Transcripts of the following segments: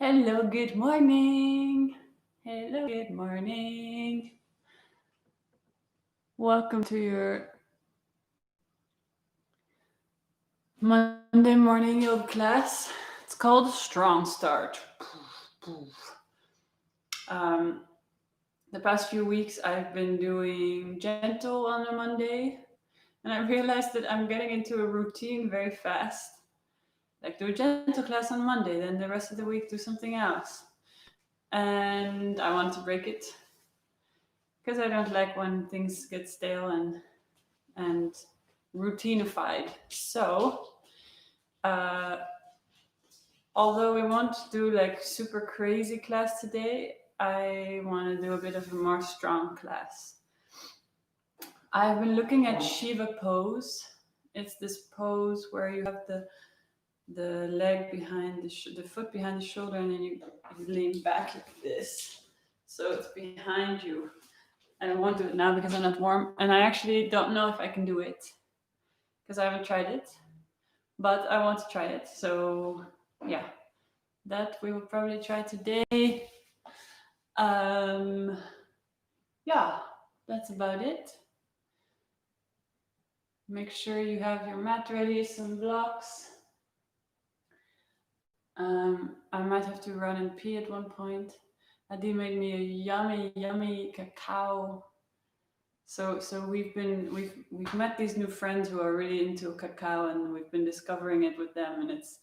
Hello, good morning. Hello, good morning. Welcome to your Monday morning yoga class. It's called Strong Start. Um, the past few weeks, I've been doing gentle on a Monday, and I realized that I'm getting into a routine very fast. Like, do a gentle class on Monday, then the rest of the week, do something else. And I want to break it because I don't like when things get stale and routinified. So, uh, although we won't do like super crazy class today, I want to do a bit of a more strong class. I've been looking at Shiva pose. It's this pose where you have the leg behind the foot behind the shoulder, and then you lean back like this. So it's behind you. I don't want to do it now because I'm not warm, and I actually don't know if I can do it because I haven't tried it, but I want to try it. So yeah, that we will probably try today. Um, yeah, that's about it. Make sure you have your mat ready, some blocks. I might have to run and pee at one point. Adi made me a yummy cacao. So we've met these new friends who are really into cacao, and we've been discovering it with them, and it's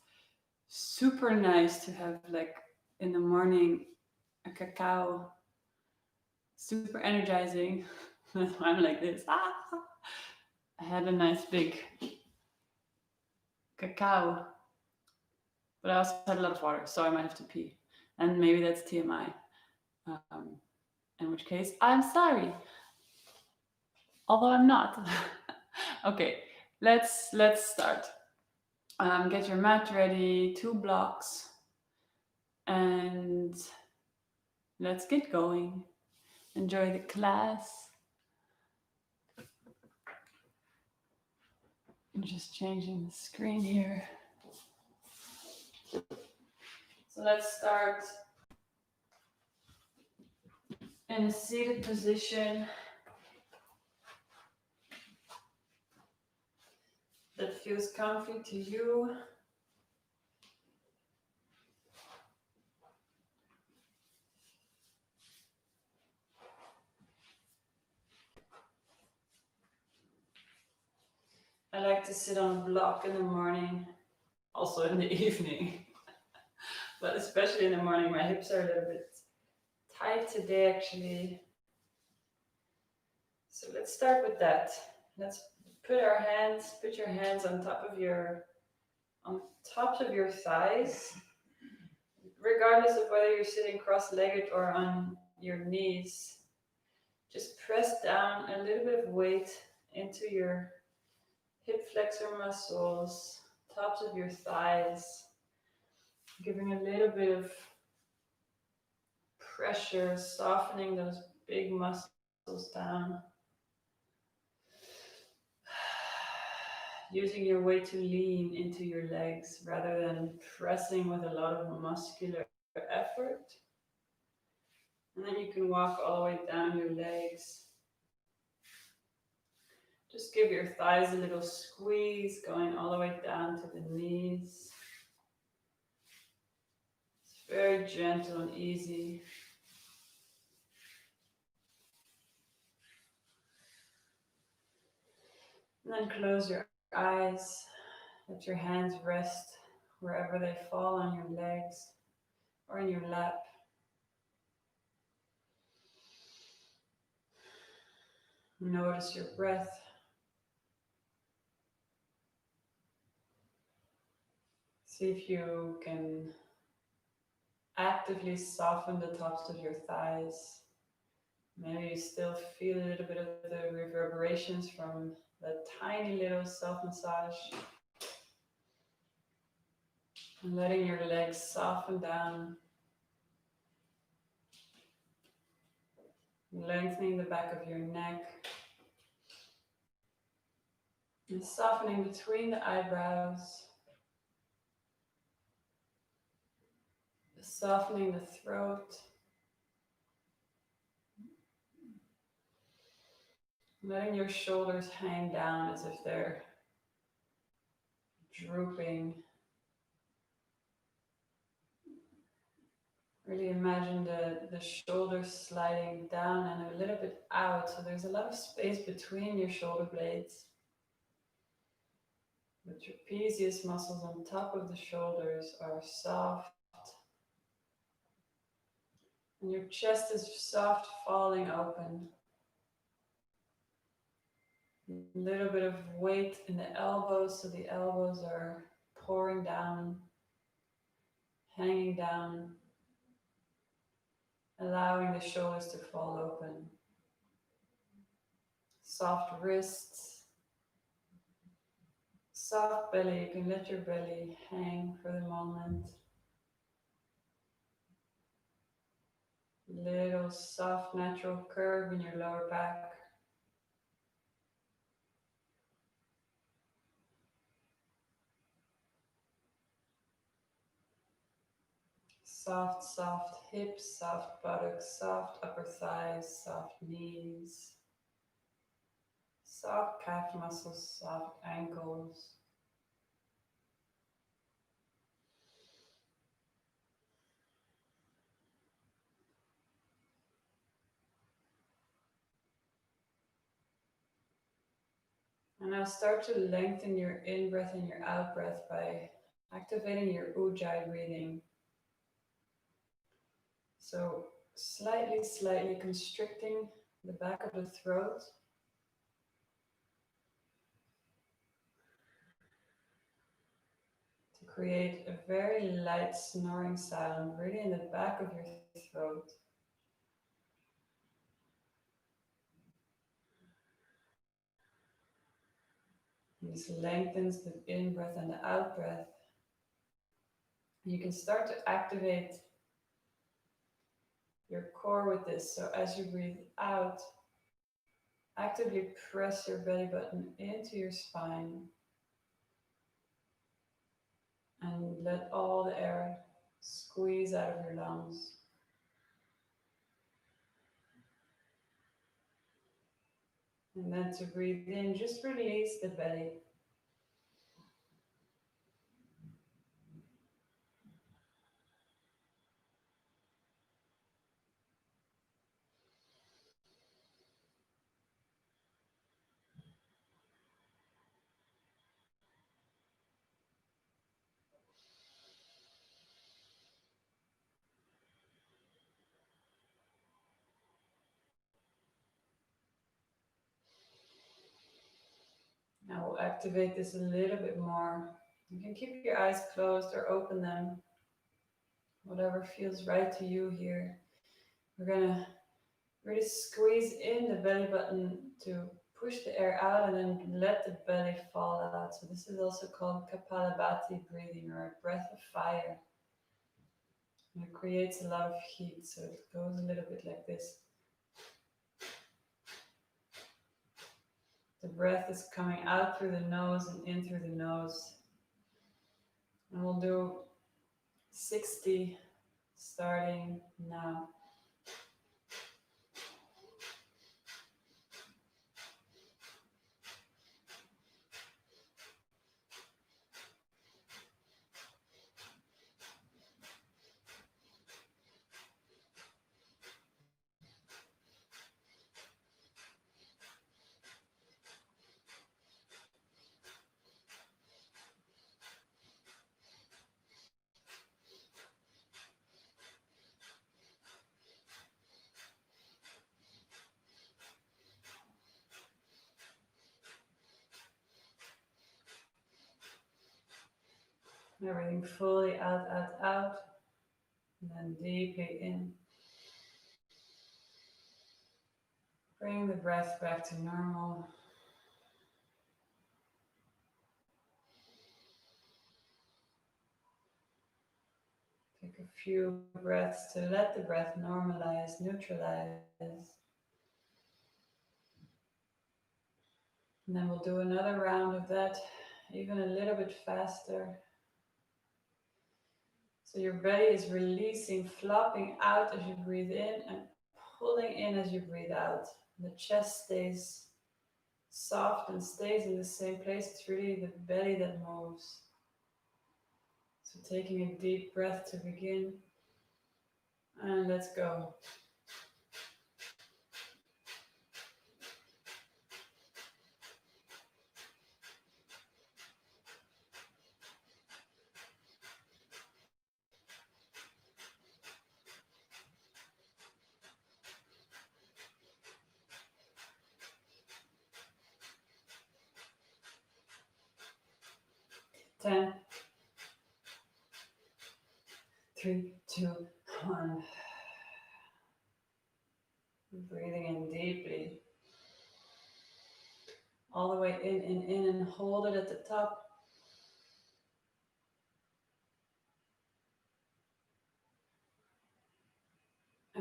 super nice to have like in the morning a cacao, super energizing. That's why I'm like this. I had a nice big cacao, but I also had a lot of water, so I might have to pee, and maybe that's TMI. Um, in which case, I'm sorry, although I'm not. Okay, let's start. Get your mat ready, 2 blocks, and let's get going. Enjoy the class. I'm just changing the screen here. So let's start in a seated position that feels comfy to you. I like to sit on a block in the morning, also in the evening, but especially in the morning. My hips are a little bit tight today, actually. So let's start with that. Let's put your hands on tops of your thighs, regardless of whether you're sitting cross-legged or on your knees. Just press down a little bit of weight into your hip flexor muscles, tops of your thighs, giving a little bit of pressure, softening those big muscles down. Using your weight to lean into your legs rather than pressing with a lot of muscular effort. And then you can walk all the way down your legs. Just give your thighs a little squeeze, going all the way down to the knees. It's very gentle and easy. And then close your eyes. Let your hands rest wherever they fall on your legs or in your lap. Notice your breath. See if you can actively soften the tops of your thighs. Maybe you still feel a little bit of the reverberations from that tiny little self-massage. And letting your legs soften down. Lengthening the back of your neck. And softening between the eyebrows. Softening the throat. Letting your shoulders hang down as if they're drooping. Really imagine the shoulders sliding down and a little bit out, so there's a lot of space between your shoulder blades. The trapezius muscles on top of the shoulders are soft, and your chest is soft, falling open. A little bit of weight in the elbows, so the elbows are pouring down, hanging down, allowing the shoulders to fall open. Soft wrists, soft belly. You can let your belly hang for the moment. Little soft natural curve in your lower back. Soft, soft hips, soft buttocks, soft upper thighs, soft knees, soft calf muscles, soft ankles. And now start to lengthen your in-breath and your out-breath by activating your ujjayi breathing. So slightly constricting the back of the throat. To create a very light snoring sound, really in the back of your throat. And this lengthens the in-breath and the out-breath. You can start to activate your core with this. So as you breathe out, actively press your belly button into your spine and let all the air squeeze out of your lungs. And then to breathe in, just release the belly. Now we'll activate this a little bit more. You can keep your eyes closed or open them, whatever feels right to you here. We're gonna really squeeze in the belly button to push the air out and then let the belly fall out. So this is also called Kapalabhati breathing, or a breath of fire. And it creates a lot of heat, so it goes a little bit like this. The breath is coming out through the nose and in through the nose. And we'll do 60 starting now. Everything fully out, out, out. And then deeply in. Bring the breath back to normal. Take a few breaths to let the breath normalize, neutralize. And then we'll do another round of that, even a little bit faster. So your belly is releasing, flopping out as you breathe in and pulling in as you breathe out. The chest stays soft and stays in the same place. It's really the belly that moves. So taking a deep breath to begin. And let's go. 10, 3, 2, 1. Breathing in deeply. All the way in, and hold it at the top.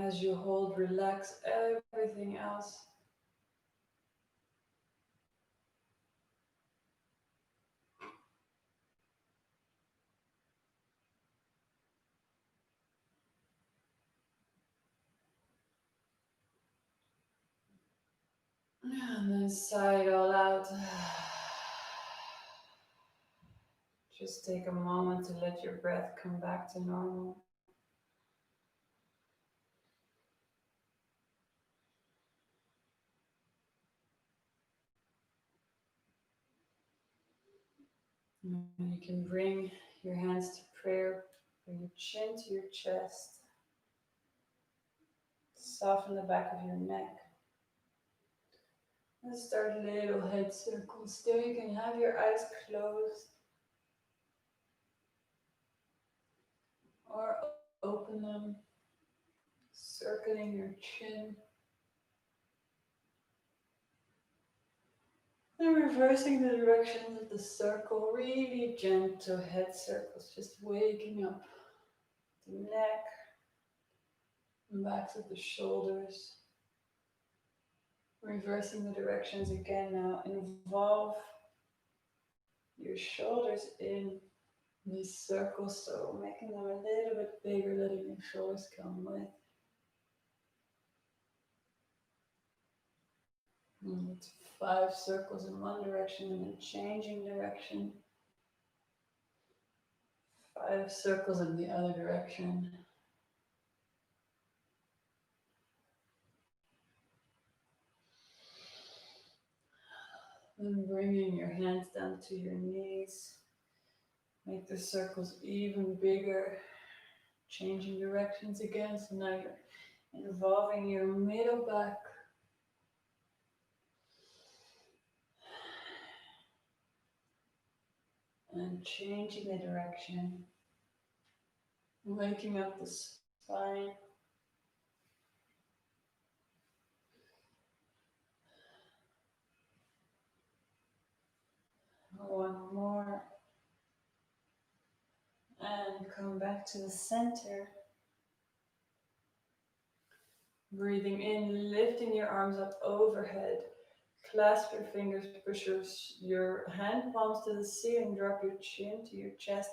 As you hold, relax everything else. And then sigh it all out. Just take a moment to let your breath come back to normal. And you can bring your hands to prayer, bring your chin to your chest, soften the back of your neck. And start little head circles. There you can have your eyes closed or open them, circling your chin. And reversing the directions of the circle, really gentle head circles, just waking up the neck, and backs of the shoulders. Reversing the directions again now. Involve your shoulders in these circles, so making them a little bit bigger, letting your shoulders come with. And it's 5 circles in one direction and then changing direction. 5 circles in the other direction. And bringing your hands down to your knees. Make the circles even bigger. Changing directions again. So now you're involving your middle back. And changing the direction. Waking up the spine. One more. And come back to the center. Breathing in, lifting your arms up overhead. Clasp your fingers, push your hand palms to the ceiling, drop your chin to your chest.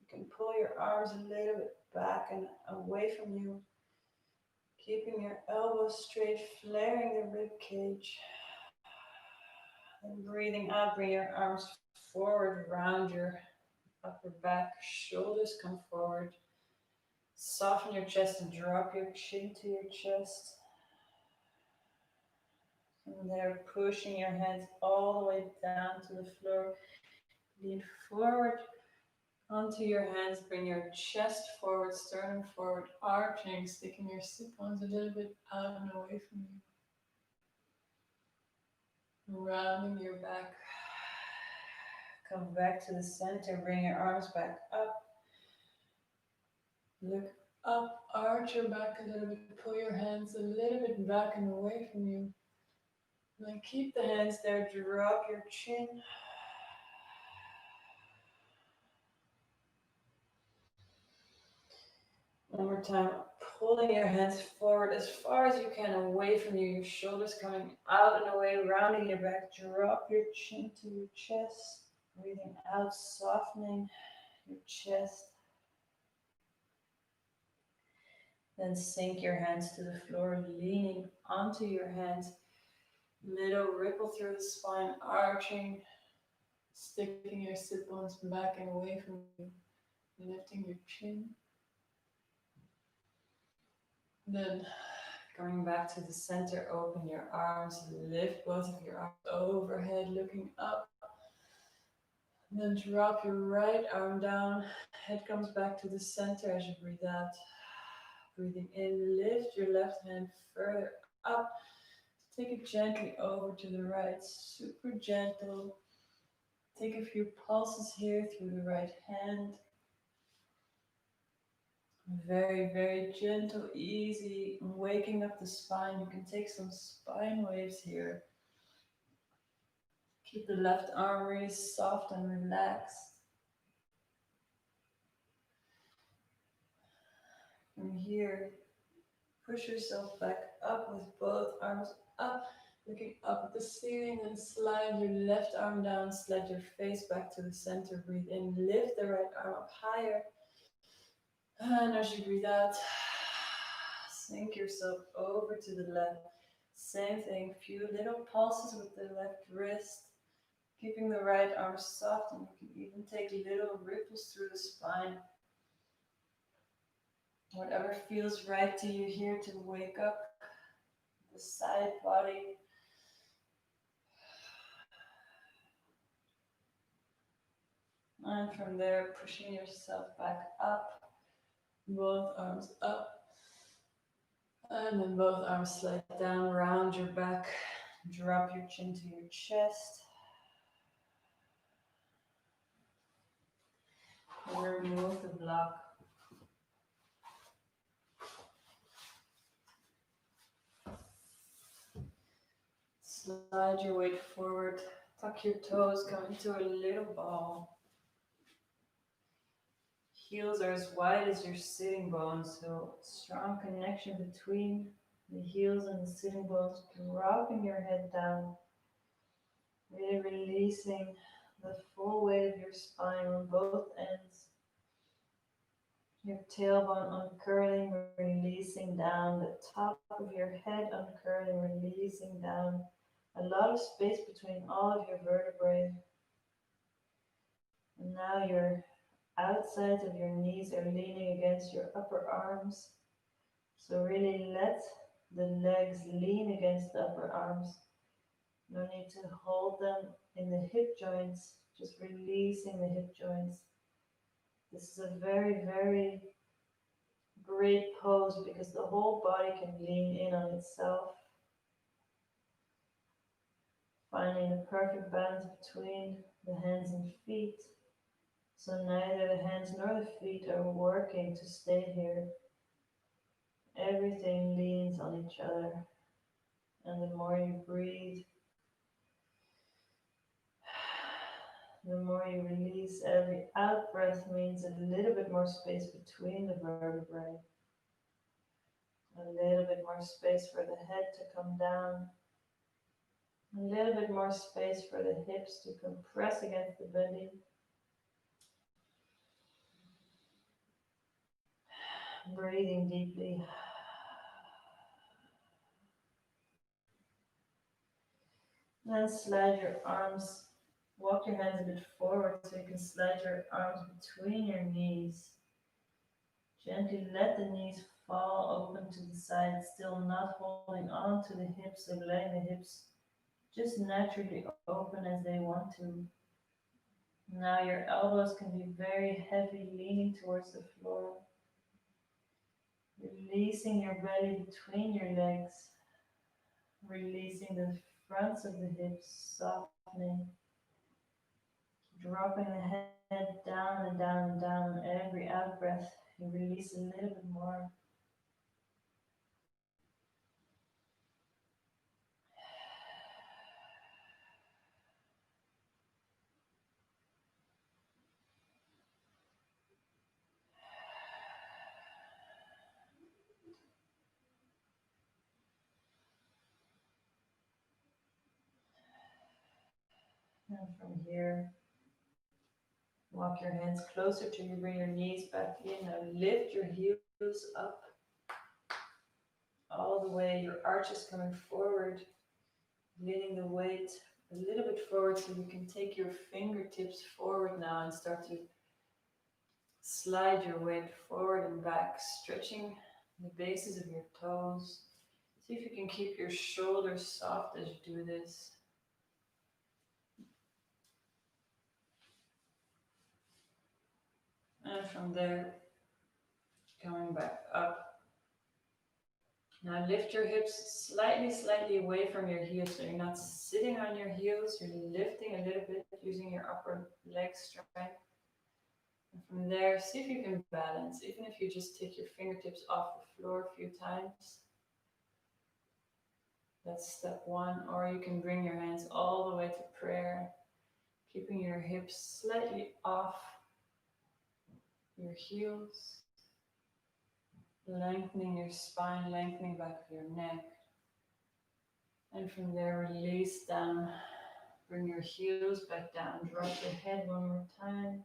You can pull your arms a little bit back and away from you. Keeping your elbows straight, flaring the rib cage. And breathing out, bring your arms forward, round your upper back, shoulders come forward. Soften your chest and drop your chin to your chest. And there, pushing your hands all the way down to the floor. Lean forward onto your hands. Bring your chest forward, sternum forward, arching, sticking your sit bones a little bit out and away from you. Rounding your back. Come back to the center. Bring your arms back up. Look up, arch your back a little bit. Pull your hands a little bit back and away from you. And then keep the hands there. Drop your chin. One more time, pulling your hands forward as far as you can away from you, your shoulders coming out and away, rounding your back, drop your chin to your chest, breathing out, softening your chest. Then sink your hands to the floor, leaning onto your hands. Little ripple through the spine, arching, sticking your sit bones back and away from you, lifting your chin. Then coming back to the center, open your arms, lift both of your arms overhead, looking up. Then drop your right arm down, head comes back to the center as you breathe out. Breathing in, lift your left hand further up. Take it gently over to the right, super gentle. Take a few pulses here through the right hand. Very, very gentle, easy, waking up the spine. You can take some spine waves here. Keep the left arm really soft and relaxed. From here, push yourself back up with both arms up, looking up at the ceiling, and slide your left arm down, slide your face back to the center. Breathe in, lift the right arm up higher. And as you breathe out, sink yourself over to the left. Same thing, few little pulses with the left wrist, keeping the right arm soft, and you can even take little ripples through the spine. Whatever feels right to you here to wake up the side body. And from there, pushing yourself back up, both arms up. And then both arms slide down, round your back, drop your chin to your chest. And remove the block. Slide your weight forward, tuck your toes, come into a little ball. Heels are as wide as your sitting bones, so strong connection between the heels and the sitting bones, dropping your head down, really releasing the full weight of your spine on both ends. Your tailbone uncurling, releasing down, the top of your head uncurling, releasing down. A lot of space between all of your vertebrae. And now your outsides of your knees are leaning against your upper arms. So really let the legs lean against the upper arms. No need to hold them in the hip joints, just releasing the hip joints. This is a very, very great pose because the whole body can lean in on itself. Finding the perfect balance between the hands and feet. So neither the hands nor the feet are working to stay here. Everything leans on each other. And the more you breathe, the more you release. Every out breath means a little bit more space between the vertebrae. A little bit more space for the head to come down. A little bit more space for the hips to compress against the belly. Breathing deeply. Then slide your arms, walk your hands a bit forward so you can slide your arms between your knees. Gently let the knees fall open to the side, still not holding on to the hips, so letting the hips just naturally open as they want to. Now your elbows can be very heavy, leaning towards the floor. Releasing your belly between your legs. Releasing the fronts of the hips, softening. Dropping the head down and down and down. Every out breath, you release a little bit more. And from here, walk your hands closer till you bring your knees back in. Now lift your heels up. all the way. Your arch is coming forward, leaning the weight a little bit forward so you can take your fingertips forward now and start to slide your weight forward and back, stretching the bases of your toes. See if you can keep your shoulders soft as you do this. And from there, coming back up. Now lift your hips slightly away from your heels, so you're not sitting on your heels, you're lifting a little bit using your upper leg strength. And from there, see if you can balance, even if you just take your fingertips off the floor a few times. That's step one, or you can bring your hands all the way to prayer, keeping your hips slightly off your heels, lengthening your spine, lengthening back of your neck. And from there, release down. Bring your heels back down. Drop your head one more time.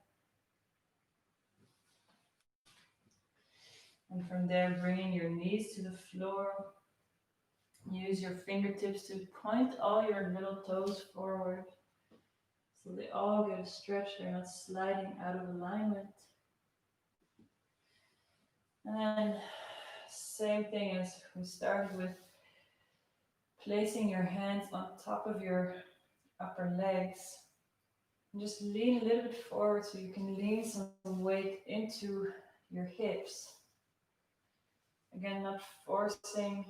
And from there, bringing your knees to the floor. Use your fingertips to point all your little toes forward. So they all get a stretch. They're not sliding out of alignment. And then, same thing as we started with, placing your hands on top of your upper legs. And just lean a little bit forward so you can lean some weight into your hips. Again, not forcing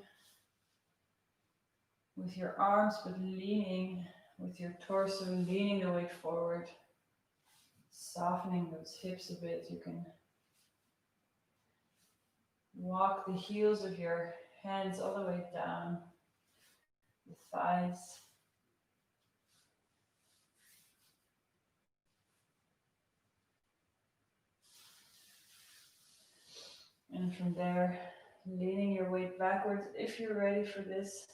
with your arms, but leaning with your torso, leaning the weight forward. Softening those hips a bit. You can walk the heels of your hands all the way down the thighs. And from there, leaning your weight backwards if you're ready for this.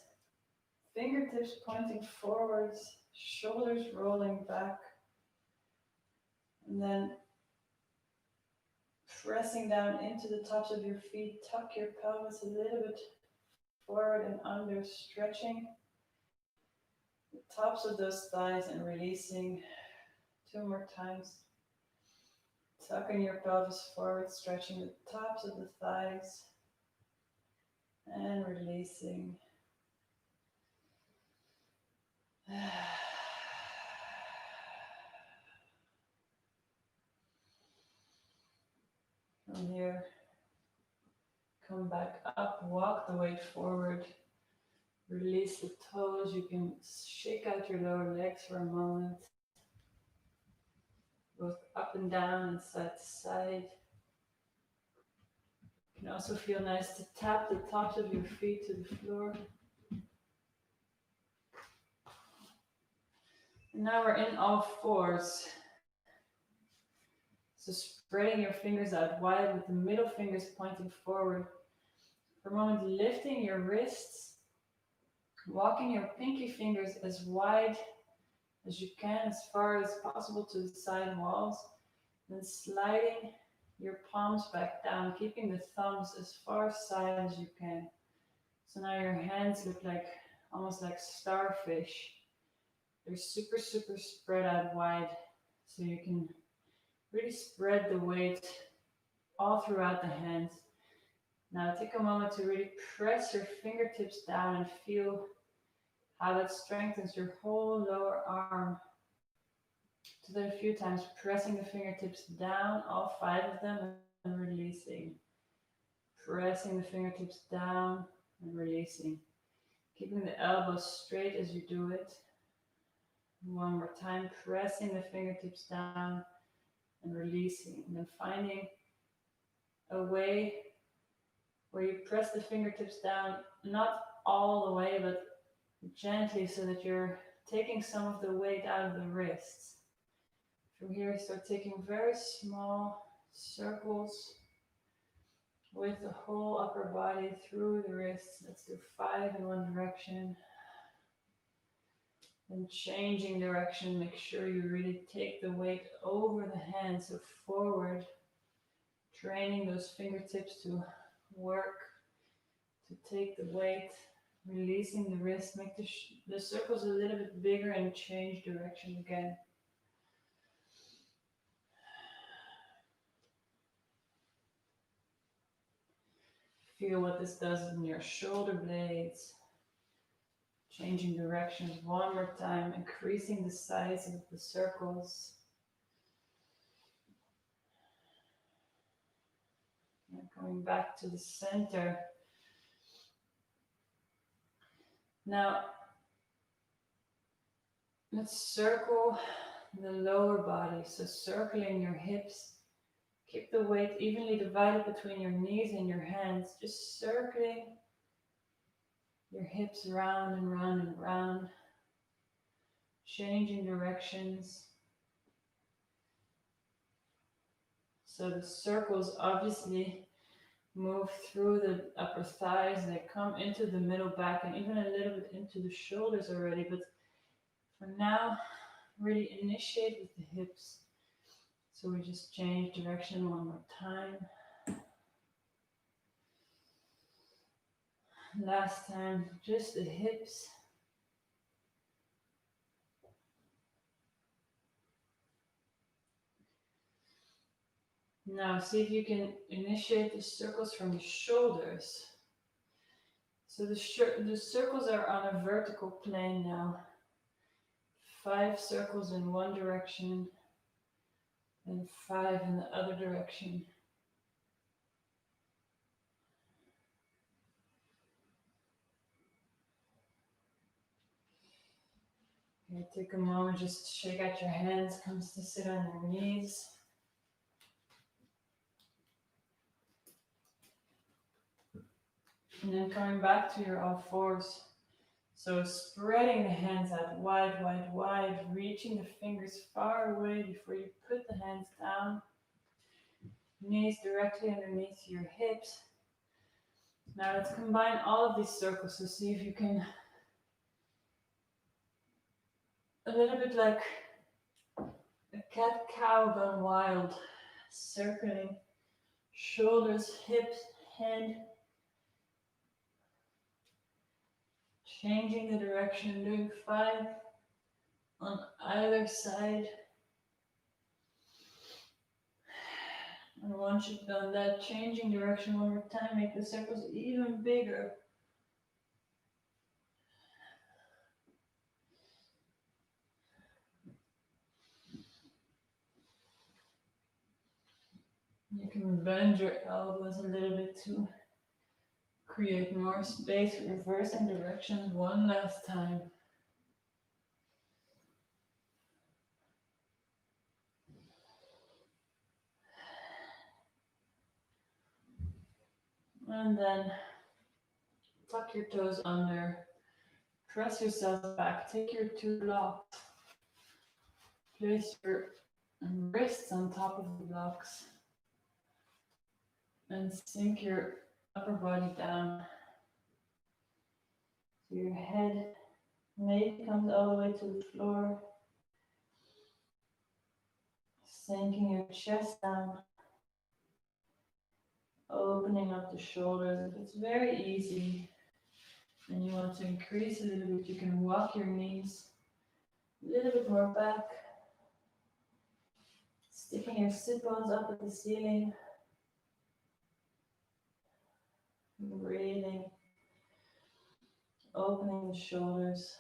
Fingertips pointing forwards, shoulders rolling back. And then pressing down into the tops of your feet. Tuck your pelvis a little bit forward and under, stretching the tops of those thighs and releasing. 2 more times. Tucking your pelvis forward, stretching the tops of the thighs and releasing. From here, come back up, walk the weight forward, release the toes. You can shake out your lower legs for a moment, both up and down and side to side. It can also feel nice to tap the tops of your feet to the floor. And now we're in all fours. So spreading your fingers out wide with the middle fingers pointing forward. For a moment, lifting your wrists, walking your pinky fingers as wide as you can, as far as possible to the side walls. Then sliding your palms back down, keeping the thumbs as far side as you can. So now your hands look like almost like starfish. They're super spread out wide, so you can really spread the weight all throughout the hands. Now take a moment to really press your fingertips down and feel how that strengthens your whole lower arm. Do that a few times, pressing the fingertips down, all 5 of them, and releasing. Pressing the fingertips down and releasing. Keeping the elbows straight as you do it. One more time, pressing the fingertips down and releasing. And then finding a way where you press the fingertips down, not all the way, but gently, so that you're taking some of the weight out of the wrists. From here, start taking very small circles with the whole upper body through the wrists. Let's do 5 in one direction. And changing direction, make sure you really take the weight over the hands, so forward, training those fingertips to work, to take the weight, releasing the wrist, make the circles a little bit bigger and change direction again. Feel what this does in your shoulder blades. Changing directions one more time, increasing the size of the circles. And coming back to the center. Now, let's circle the lower body. So circling your hips. Keep the weight evenly divided between your knees and your hands. Just circling your hips round and round and round. Changing directions. So the circles obviously move through the upper thighs. They come into the middle back and even a little bit into the shoulders already. But for now, really initiate with the hips. So we just change direction one more time. Last time, just the hips. Now see if you can initiate the circles from the shoulders. So the circles are on a vertical plane now. 5 circles in one direction and 5 in the other direction. Okay, take a moment, just shake out your hands, come to sit on your knees. And then coming back to your all fours. So spreading the hands out wide, wide, wide, reaching the fingers far away before you put the hands down. Knees directly underneath your hips. Now let's combine all of these circles. So see if you can, a little bit like a cat-cow gone wild, circling shoulders, hips, head, changing the direction, doing 5 on either side. And once you've done that, changing direction one more time, make the circles even bigger. You can bend your elbows a little bit to create more space, reversing directions one last time. And then tuck your toes under, press yourself back, take your 2 blocks, place your wrists on top of the blocks, and sink your upper body down. So your head maybe comes all the way to the floor, sinking your chest down, opening up the shoulders. If it's very easy and you want to increase a little bit, you can walk your knees a little bit more back, sticking your sit bones up at the ceiling, breathing, opening the shoulders.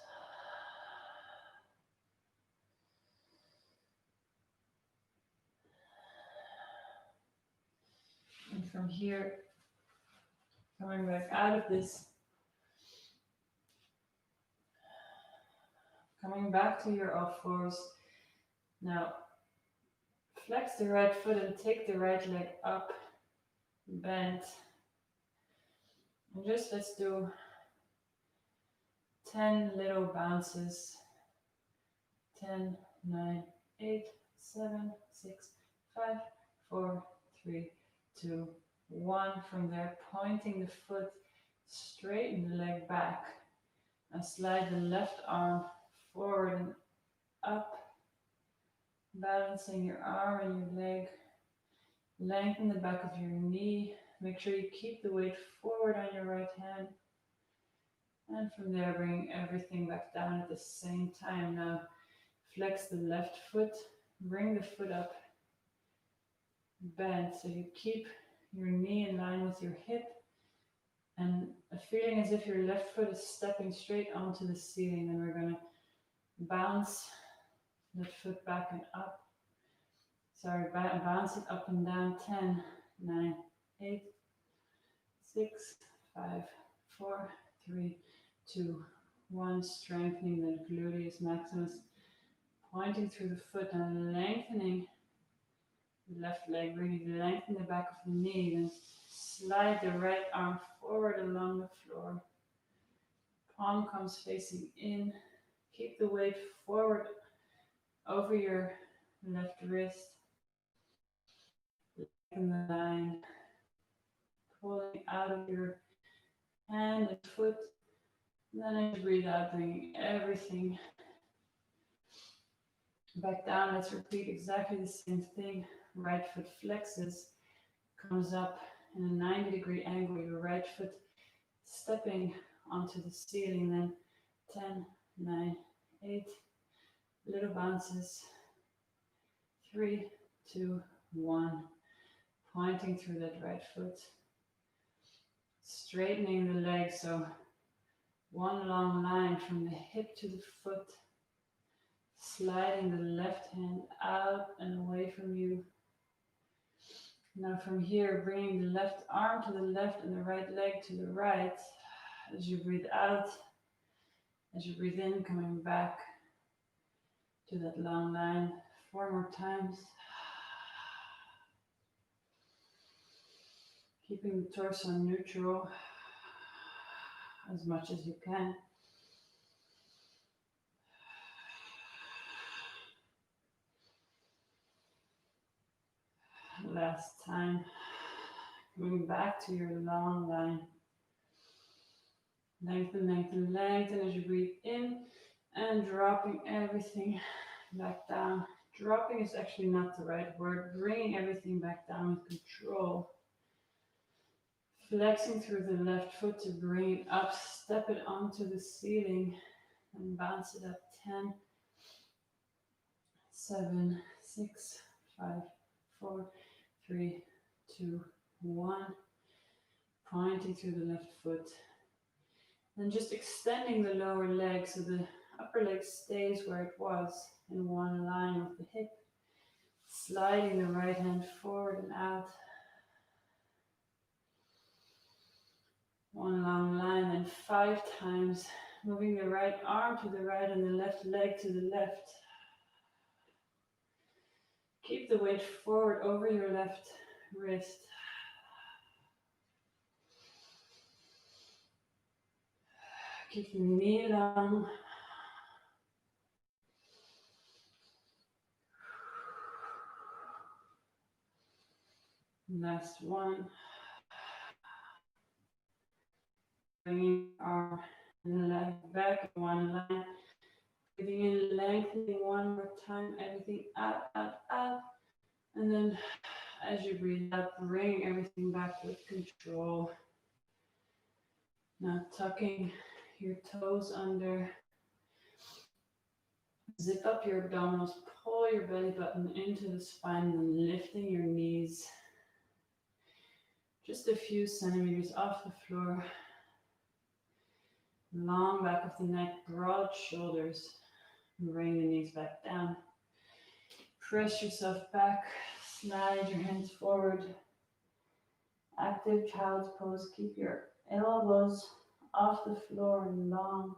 And from here, coming back out of this, coming back to your all fours. Now, flex the right foot and take the right leg up, bent. And just let's do 10 little bounces. 10, 9, 8, 7, 6, 5, 4, 3, 2, 1. From there, pointing the foot, straighten the leg back, and slide the left arm forward and up, balancing your arm and your leg. Lengthen the back of your knee, Make sure you keep the weight forward on your right hand. And from there, bring everything back down at the same time. Now, flex the left foot, bring the foot up, bend. So you keep your knee in line with your hip, and a feeling as if your left foot is stepping straight onto the ceiling. And we're going to bounce that foot back and up. Sorry, bounce it up and down. 10, 9, 8, 6, 5, 4, 3, 2, 1. Strengthening that gluteus maximus. Pointing through the foot and lengthening the left leg. Really lengthen the back of the knee. Then slide the right arm forward along the floor. Palm comes facing in. Keep the weight forward over your left wrist. Lengthen the line. Pulling out of your hand and foot. And then as you breathe out, bringing everything back down. Let's repeat exactly the same thing. Right foot flexes, comes up in a 90-degree angle. Your right foot stepping onto the ceiling. Then 10, 9, 8. Little bounces. 3, 2, 1. Pointing through that right foot. Straightening the leg, so one long line from the hip to the foot. Sliding the left hand out and away from you. Now from here, bringing the left arm to the left and the right leg to the right. As you breathe out, as you breathe in, coming back to that long line. 4 more times. Keeping the torso neutral as much as you can. Last time. Coming back to your long line. Lengthen, lengthen, lengthen as you breathe in and dropping everything back down. Dropping is actually not the right word. Bringing everything back down with control. Flexing through the left foot to bring it up. Step it onto the ceiling and bounce it up. 10, 7, 6, 5, 4, 3, 2, 1. Pointing through the left foot. And just extending the lower leg so the upper leg stays where it was in one line with the hip. Sliding the right hand forward and out. One long line and 5 times. Moving the right arm to the right and the left leg to the left. Keep the weight forward over your left wrist. Keep the knee long. Last one. Bringing our leg back in one line. Breathing in, lengthening one more time. Everything out, out, out. And then as you breathe out, bring everything back with control. Now tucking your toes under. Zip up your abdominals, pull your belly button into the spine, and lifting your knees just a few centimeters off the floor. Long back of the neck, broad shoulders. Bring the knees back down. Press yourself back, slide your hands forward. Active child's pose, keep your elbows off the floor and long.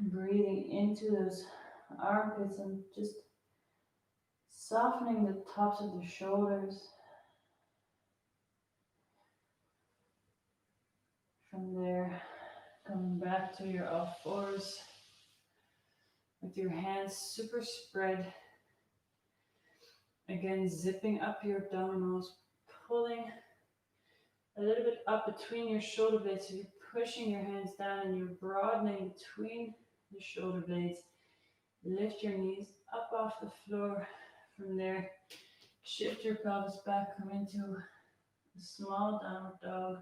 Breathing into those armpits and just softening the tops of the shoulders. From there, coming back to your all fours with your hands super spread. Again, zipping up your abdominals, pulling a little bit up between your shoulder blades. So you're pushing your hands down and you're broadening between the shoulder blades. Lift your knees up off the floor. From there, Shift your pelvis back, come into a small downward dog.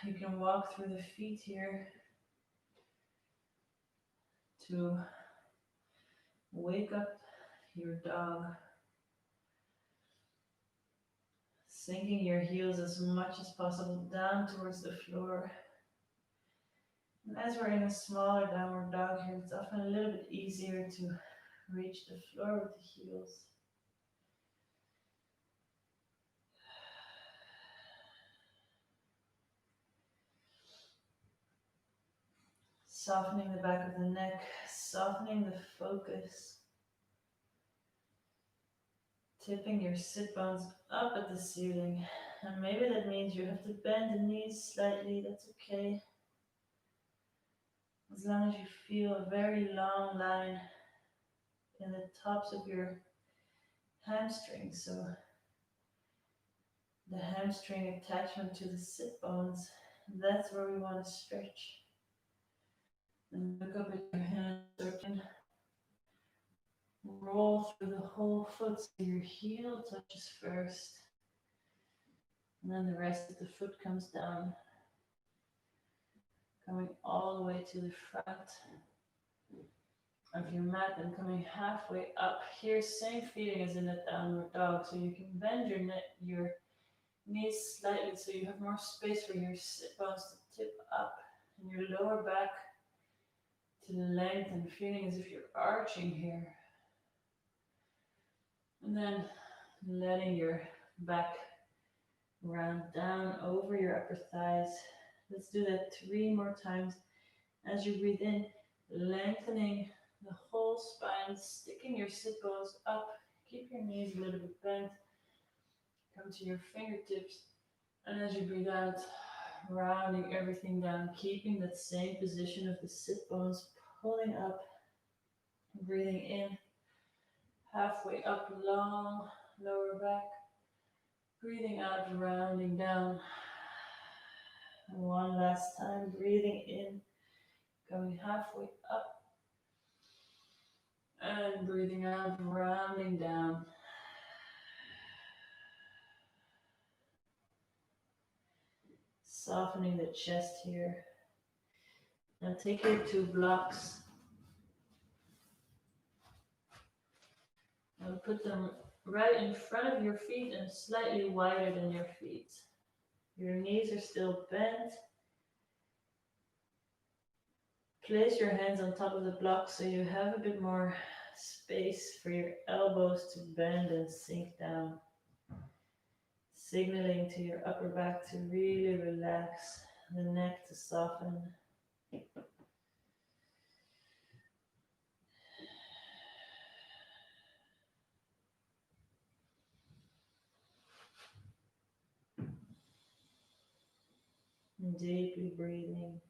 You can walk through the feet here to wake up your dog, sinking your heels as much as possible down towards the floor. And as we're in a smaller downward dog here, it's often a little bit easier to reach the floor with the heels. Softening the back of the neck, softening the focus. Tipping your sit bones up at the ceiling. And maybe that means you have to bend the knees slightly, that's okay. As long as you feel a very long line in the tops of your hamstrings. So the hamstring attachment to the sit bones, that's where we want to stretch. And look up at your hands, roll through the whole foot so your heel touches first. And then the rest of the foot comes down, coming all the way to the front of your mat and coming halfway up. Here, same feeling as in a downward dog. So you can bend your knees slightly so you have more space for your sit bones to tip up and your lower back to lengthen, feeling as if you're arching here. And then letting your back round down over your upper thighs. Let's do that 3 more times. As you breathe in, lengthening the whole spine, sticking your sit bones up. Keep your knees a little bit bent. Come to your fingertips. And as you breathe out, rounding everything down, keeping that same position of the sit bones, pulling up, breathing in, halfway up, long lower back, breathing out, rounding down. And one last time, breathing in, going halfway up, and breathing out, rounding down. Softening the chest here. Now take your 2 blocks and put them right in front of your feet and slightly wider than your feet. Your knees are still bent. Place your hands on top of the block so you have a bit more space for your elbows to bend and sink down. Signaling to your upper back to really relax, the neck to soften. And deeply breathing.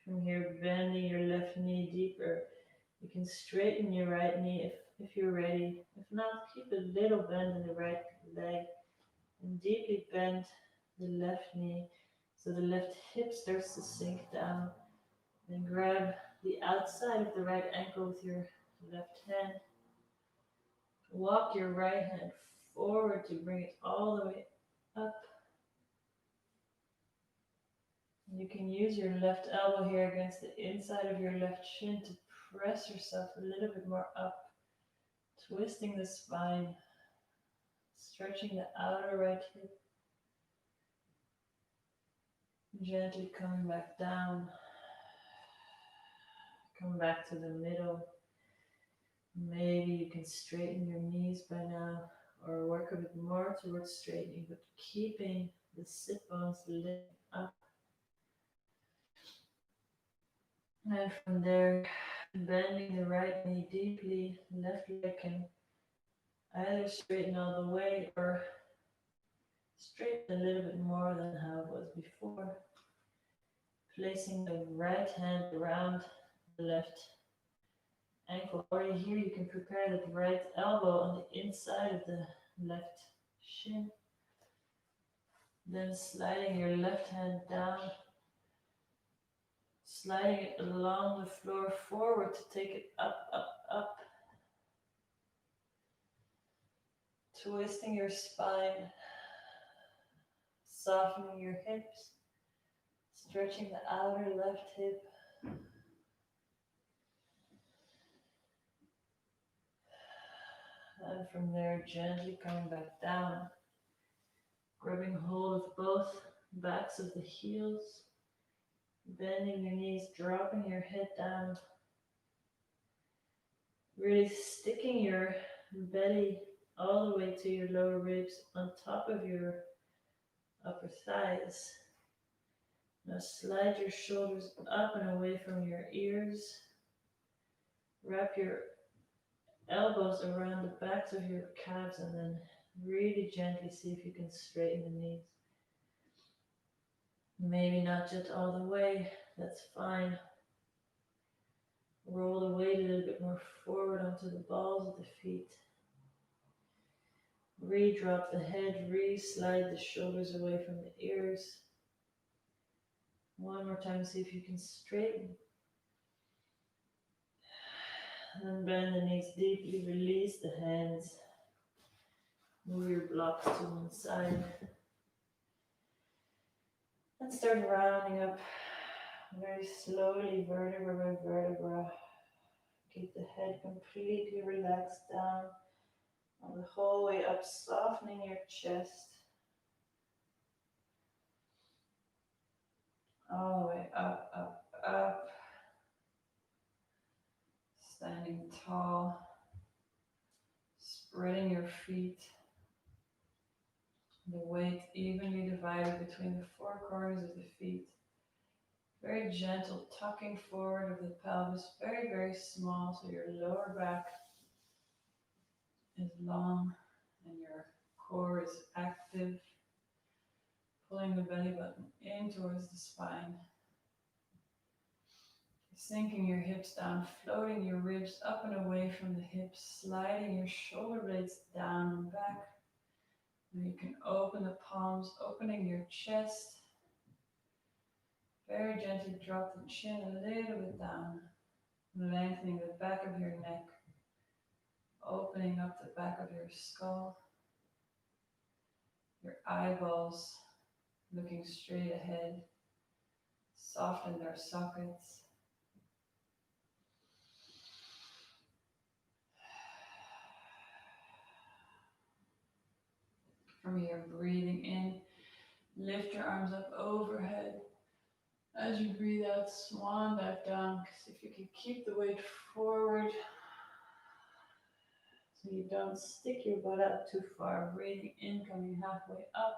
From here, bending your left knee deeper. You can straighten your right knee if you're ready. If not, keep a little bend in the right leg and deeply bend the left knee so the left hip starts to sink down. Then grab the outside of the right ankle with your left hand. Walk your right hand forward to bring it all the way up. You can use your left elbow here against the inside of your left shin to press yourself a little bit more up, twisting the spine, stretching the outer right hip, gently coming back down, come back to the middle. Maybe you can straighten your knees by now or work a bit more towards straightening, but keeping the sit bones lifted up. And from there, bending the right knee deeply, left leg can either straighten all the way or straighten a little bit more than how it was before. Placing the right hand around the left ankle. Already here you can prepare the right elbow on the inside of the left shin. Then sliding your left hand down, sliding it along the floor forward to take it up, up, up. Twisting your spine, softening your hips, stretching the outer left hip. And from there, gently coming back down, grabbing hold of both backs of the heels, bending your knees, dropping your head down, really sticking your belly all the way to your lower ribs on top of your upper thighs. Now slide your shoulders up and away from your ears. Wrap your elbows around the backs of your calves and then really gently see if you can straighten the knees. Maybe not just all the way, that's fine. Roll the weight a little bit more forward onto the balls of the feet. Re-drop the head, re-slide the shoulders away from the ears. One more time, see if you can straighten. And bend the knees deeply, release the hands. Move your blocks to one side. And start rounding up very slowly, vertebra by vertebra. Keep the head completely relaxed down on the whole way up, softening your chest. All the way up, up, up. Standing tall. Spreading your feet. The weight evenly divided between the four corners of the feet. Very gentle tucking forward of the pelvis, very, very small, so your lower back is long and your core is active, pulling the belly button in towards the spine. Sinking your hips down, floating your ribs up and away from the hips, sliding your shoulder blades down and back. And you can open the palms, opening your chest. Very gently drop the chin a little bit down, lengthening the back of your neck, opening up the back of your skull, your eyeballs looking straight ahead, soften their sockets. From here, breathing in, lift your arms up overhead. As you breathe out, swan dive down. If you can keep the weight forward so you don't stick your butt out too far. Breathing in, coming halfway up.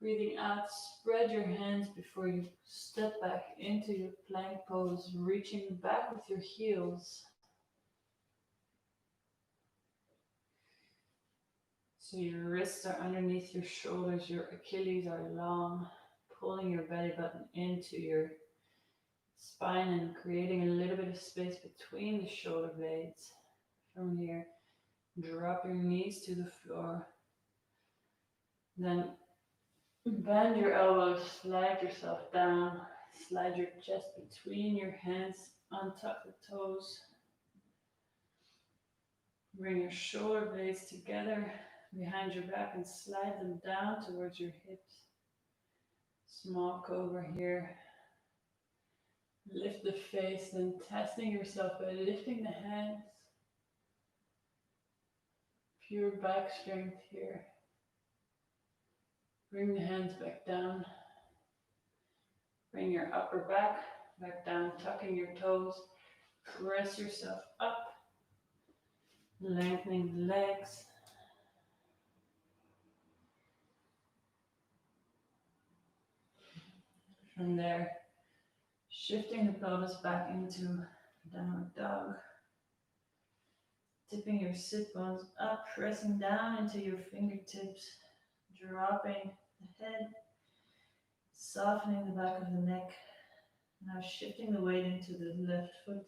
Breathing out, spread your hands before you step back into your plank pose, reaching back with your heels. So your wrists are underneath your shoulders, your Achilles are long, pulling your belly button into your spine and creating a little bit of space between the shoulder blades. From here, drop your knees to the floor. Then bend your elbows, slide yourself down, slide your chest between your hands, untuck the toes. Bring your shoulder blades together behind your back and slide them down towards your hips. Small cobra here. Lift the face, then testing yourself by lifting the hands. Pure back strength here. Bring the hands back down. Bring your upper back down, tucking your toes. Press yourself up. Lengthening the legs. From there, shifting the pelvis back into downward dog. Tipping your sit bones up, pressing down into your fingertips, dropping the head, softening the back of the neck. Now shifting the weight into the left foot,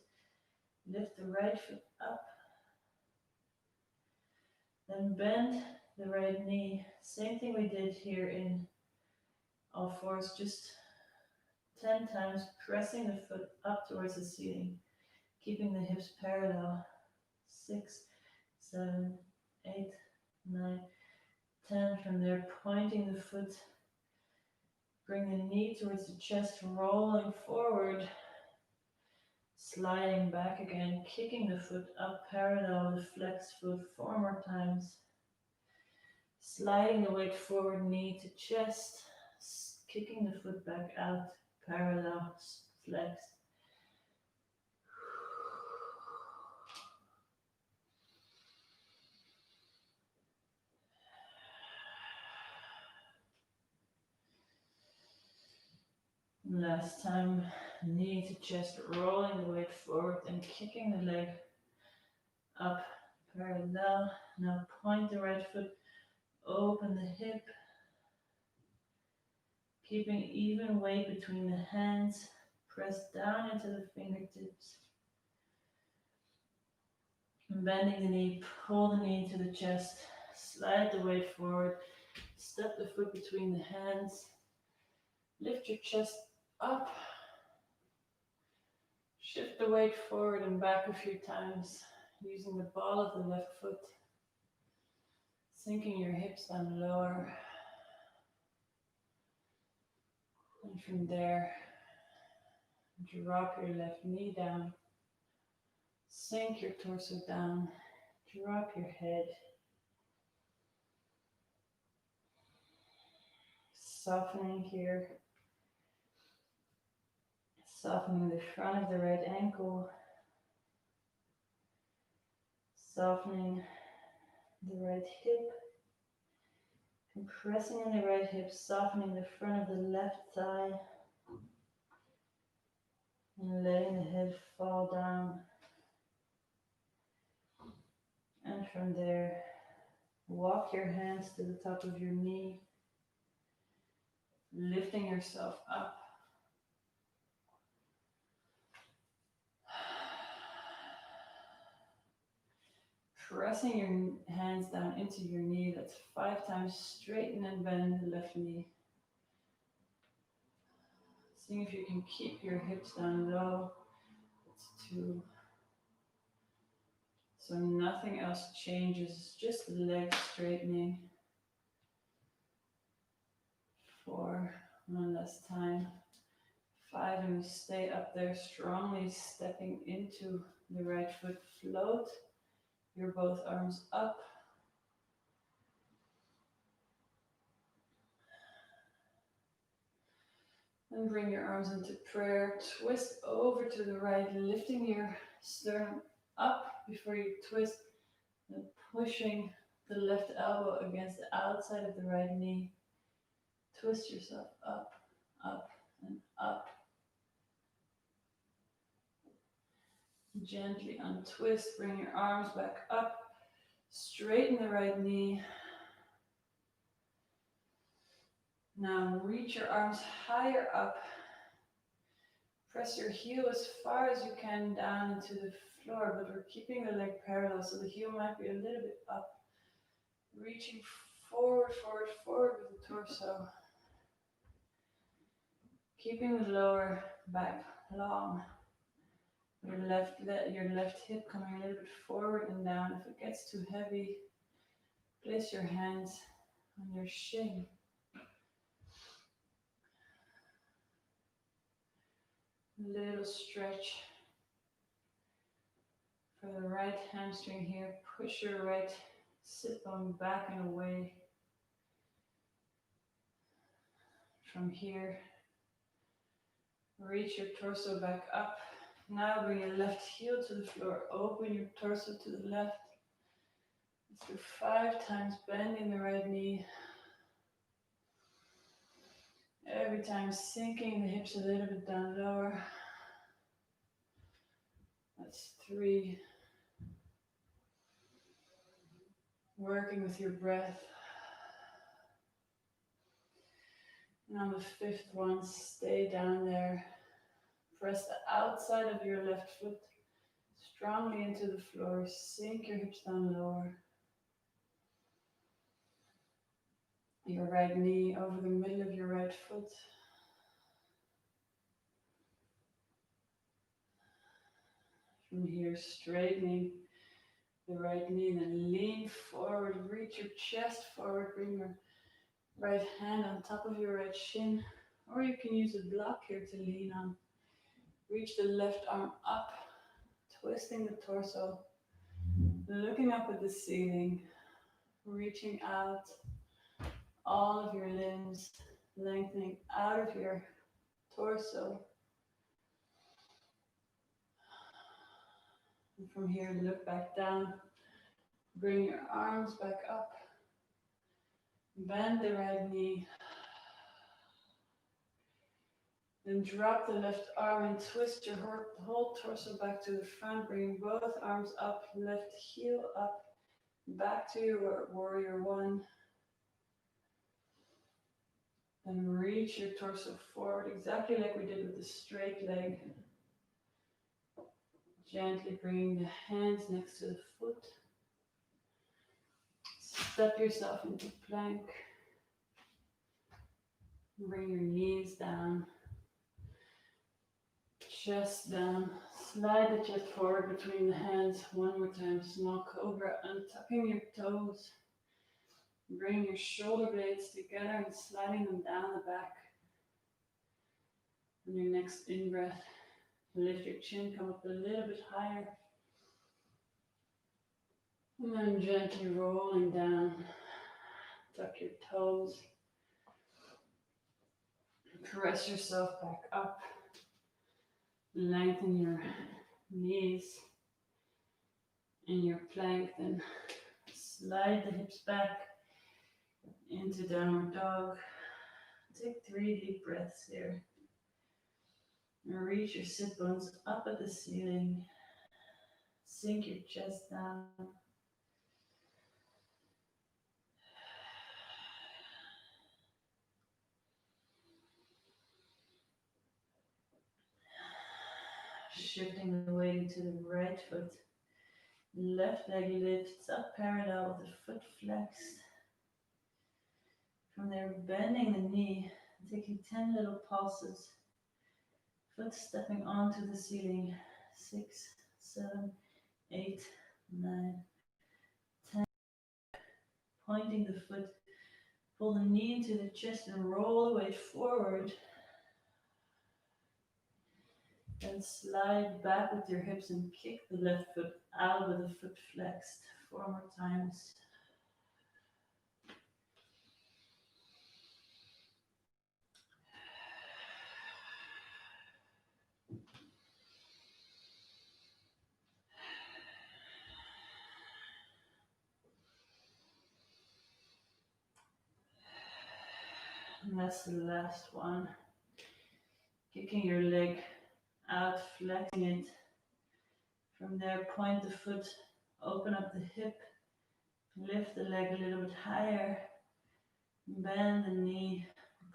Lift the right foot up. Then bend the right knee. Same thing we did here in all fours, just 10 times, pressing the foot up towards the ceiling, keeping the hips parallel. 6, 7, 8, 9, 10. From there, pointing the foot. Bring the knee towards the chest, rolling forward. Sliding back again, kicking the foot up parallel with the flexed foot 4 more times. Sliding the weight forward, knee to chest, kicking the foot back out, parallel, flexed. Last time, knee to chest, rolling the weight forward and kicking the leg up, parallel. Now point the right foot, open the hip, keeping even weight between the hands, press down into the fingertips. Bending the knee, pull the knee to the chest, slide the weight forward, step the foot between the hands, lift your chest up, shift the weight forward and back a few times, using the ball of the left foot, sinking your hips down lower. And from there, drop your left knee down, sink your torso down, drop your head. Softening here, softening the front of the right ankle, softening the right hip, compressing in the right hip, softening the front of the left thigh, and letting the head fall down. And from there, walk your hands to the top of your knee, lifting yourself up. Pressing your hands down into your knee. That's 5 times. Straighten and bend the left knee. Seeing if you can keep your hips down low. That's 2. So nothing else changes, just the leg straightening. 4. One last time. 5, and we stay up there, strongly stepping into the right foot. Float your both arms up. And bring your arms into prayer. Twist over to the right, lifting your sternum up before you twist, and pushing the left elbow against the outside of the right knee. Twist yourself up, up, and up. Gently untwist, bring your arms back up, straighten the right knee. Now reach your arms higher up. Press your heel as far as you can down into the floor, but we're keeping the leg parallel, so the heel might be a little bit up. Reaching forward, forward, forward with the torso. Keeping the lower back long. Your left hip coming a little bit forward and down. If it gets too heavy, place your hands on your shin. Little stretch for the right hamstring here. Push your right sit bone back and away. From here, reach your torso back up. Now bring your left heel to the floor. Open your torso to the left. Let's do 5 times, bending the right knee. Every time sinking the hips a little bit down lower. That's 3. Working with your breath. And on the 5th one, stay down there. Press the outside of your left foot strongly into the floor. Sink your hips down lower. Your right knee over the middle of your right foot. From here, straightening the right knee, then lean forward, reach your chest forward, bring your right hand on top of your right shin, or you can use a block here to lean on. Reach the left arm up, twisting the torso, looking up at the ceiling, reaching out all of your limbs, lengthening out of your torso. And from here, look back down, bring your arms back up, bend the right knee, then drop the left arm and twist your whole torso back to the front, bring both arms up, left heel up, back to your warrior one. Then reach your torso forward, exactly like we did with the straight leg. Gently bring the hands next to the foot. Step yourself into plank. Bring your knees down. Chest down. Slide the chest forward between the hands. One more time. Small cobra. Untucking your toes. Bring your shoulder blades together and sliding them down the back. On your next in-breath, lift your chin, come up a little bit higher. And then gently rolling down. Tuck your toes. Press yourself back up. Lengthen your knees in your plank. Then slide the hips back into downward dog. Take 3 deep breaths here. And reach your sit bones up at the ceiling. Sink your chest down. Shifting the weight to the right foot. Left leg lifts up parallel with the foot flexed. From there, bending the knee, taking 10 little pulses. Foot stepping onto the ceiling. 6, 7, 8, 9, 10. Pointing the foot. Pull the knee into the chest and roll the weight forward. Then slide back with your hips and kick the left foot out with the foot flexed. 4 more times. And that's the last one. Kicking your leg out, flexing it. From there, point the foot, open up the hip, lift the leg a little bit higher, bend the knee,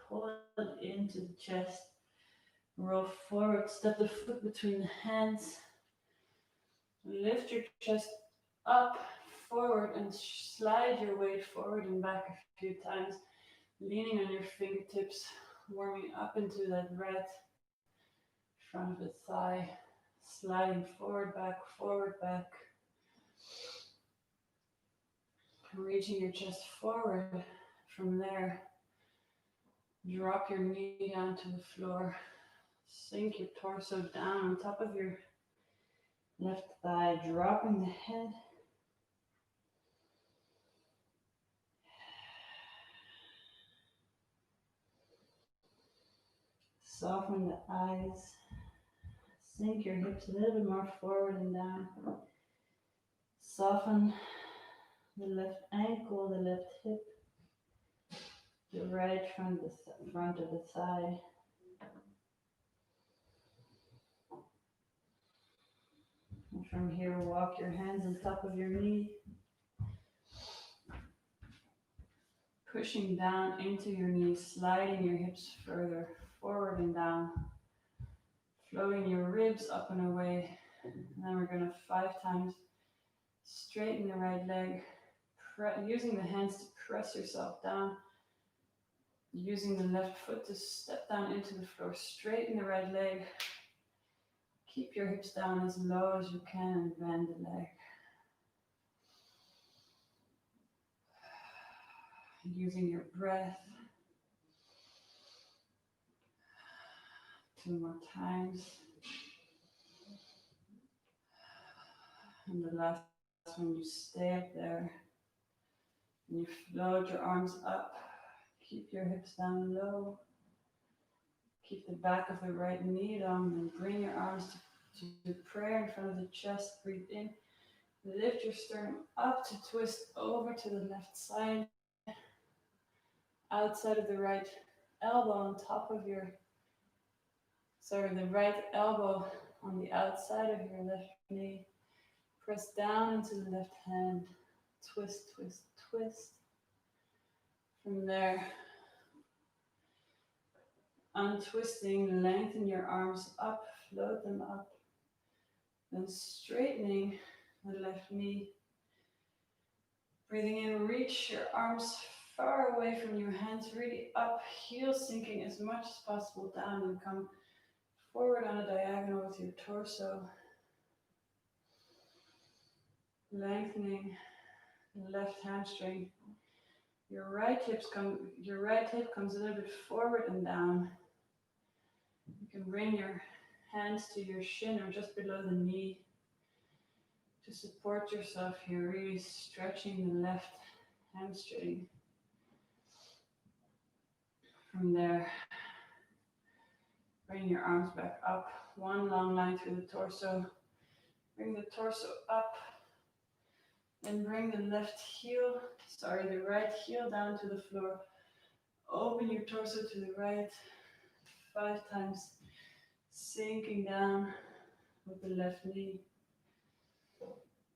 pull it into the chest, roll forward, step the foot between the hands, lift your chest up, forward, and slide your weight forward and back a few times, leaning on your fingertips, warming up into that right front of the thigh, sliding forward, back, reaching your chest forward. From there, drop your knee down to the floor, sink your torso down on top of your left thigh, dropping the head. Soften the eyes. Sink your hips a little bit more forward and down. Soften the left ankle, the left hip, the right front of the thigh. And from here, walk your hands on top of your knee. Pushing down into your knees, sliding your hips further forward and down. Floating your ribs up and away. And then we're going to 5 times straighten the right leg, using the hands to press yourself down, using the left foot to step down into the floor, straighten the right leg, keep your hips down as low as you can and bend the leg. Using your breath. 2 more times. And the last one, you stay up there. And you float your arms up. Keep your hips down low. Keep the back of the right knee down and bring your arms to prayer in front of the chest. Breathe in. Lift your sternum up to twist over to the left side. Outside of the right elbow on top of your, the right elbow on the outside of your left knee. Press down into the left hand. Twist, twist, twist. From there, untwisting, lengthen your arms up, float them up. Then straightening the left knee. Breathing in, reach your arms far away from your hands, really up, heels sinking as much as possible down, and come forward on a diagonal with your torso. Lengthening the left hamstring. Your right hip comes a little bit forward and down. You can bring your hands to your shin or just below the knee to support yourself here, really stretching the left hamstring. From there, bring your arms back up, one long line through the torso. Bring the torso up, then bring the right heel down to the floor. Open your torso to the right, 5 times, sinking down with the left knee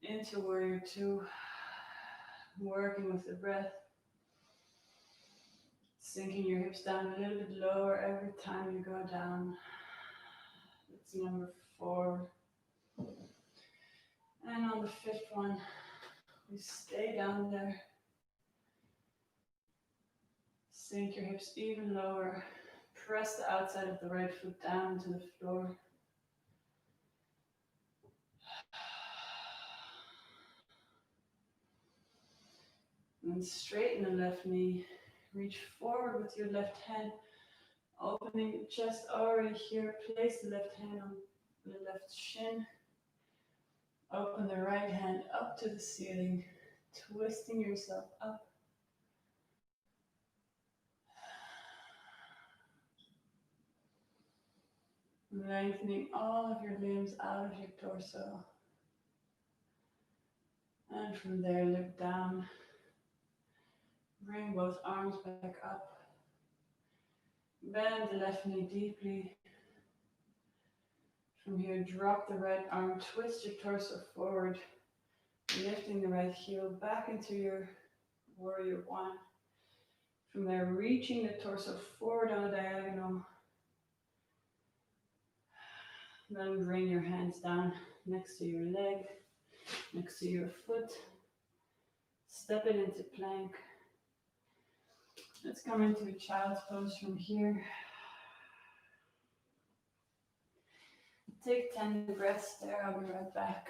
into warrior 2, working with the breath. Sinking your hips down a little bit lower every time you go down. That's number 4. And on the 5th one, we stay down there. Sink your hips even lower. Press the outside of the right foot down to the floor. And straighten the left knee. Reach forward with your left hand, opening the chest already here. Place the left hand on the left shin. Open the right hand up to the ceiling, twisting yourself up. Lengthening all of your limbs out of your torso. And from there, look down. Bring both arms back up. Bend the left knee deeply. From here, drop the right arm, twist your torso forward, lifting the right heel back into your warrior 1. From there, reaching the torso forward on a diagonal. Then bring your hands down next to your leg, next to your foot. Step it into plank. Let's come into a child's pose from here. Take 10 breaths there, I'll be right back.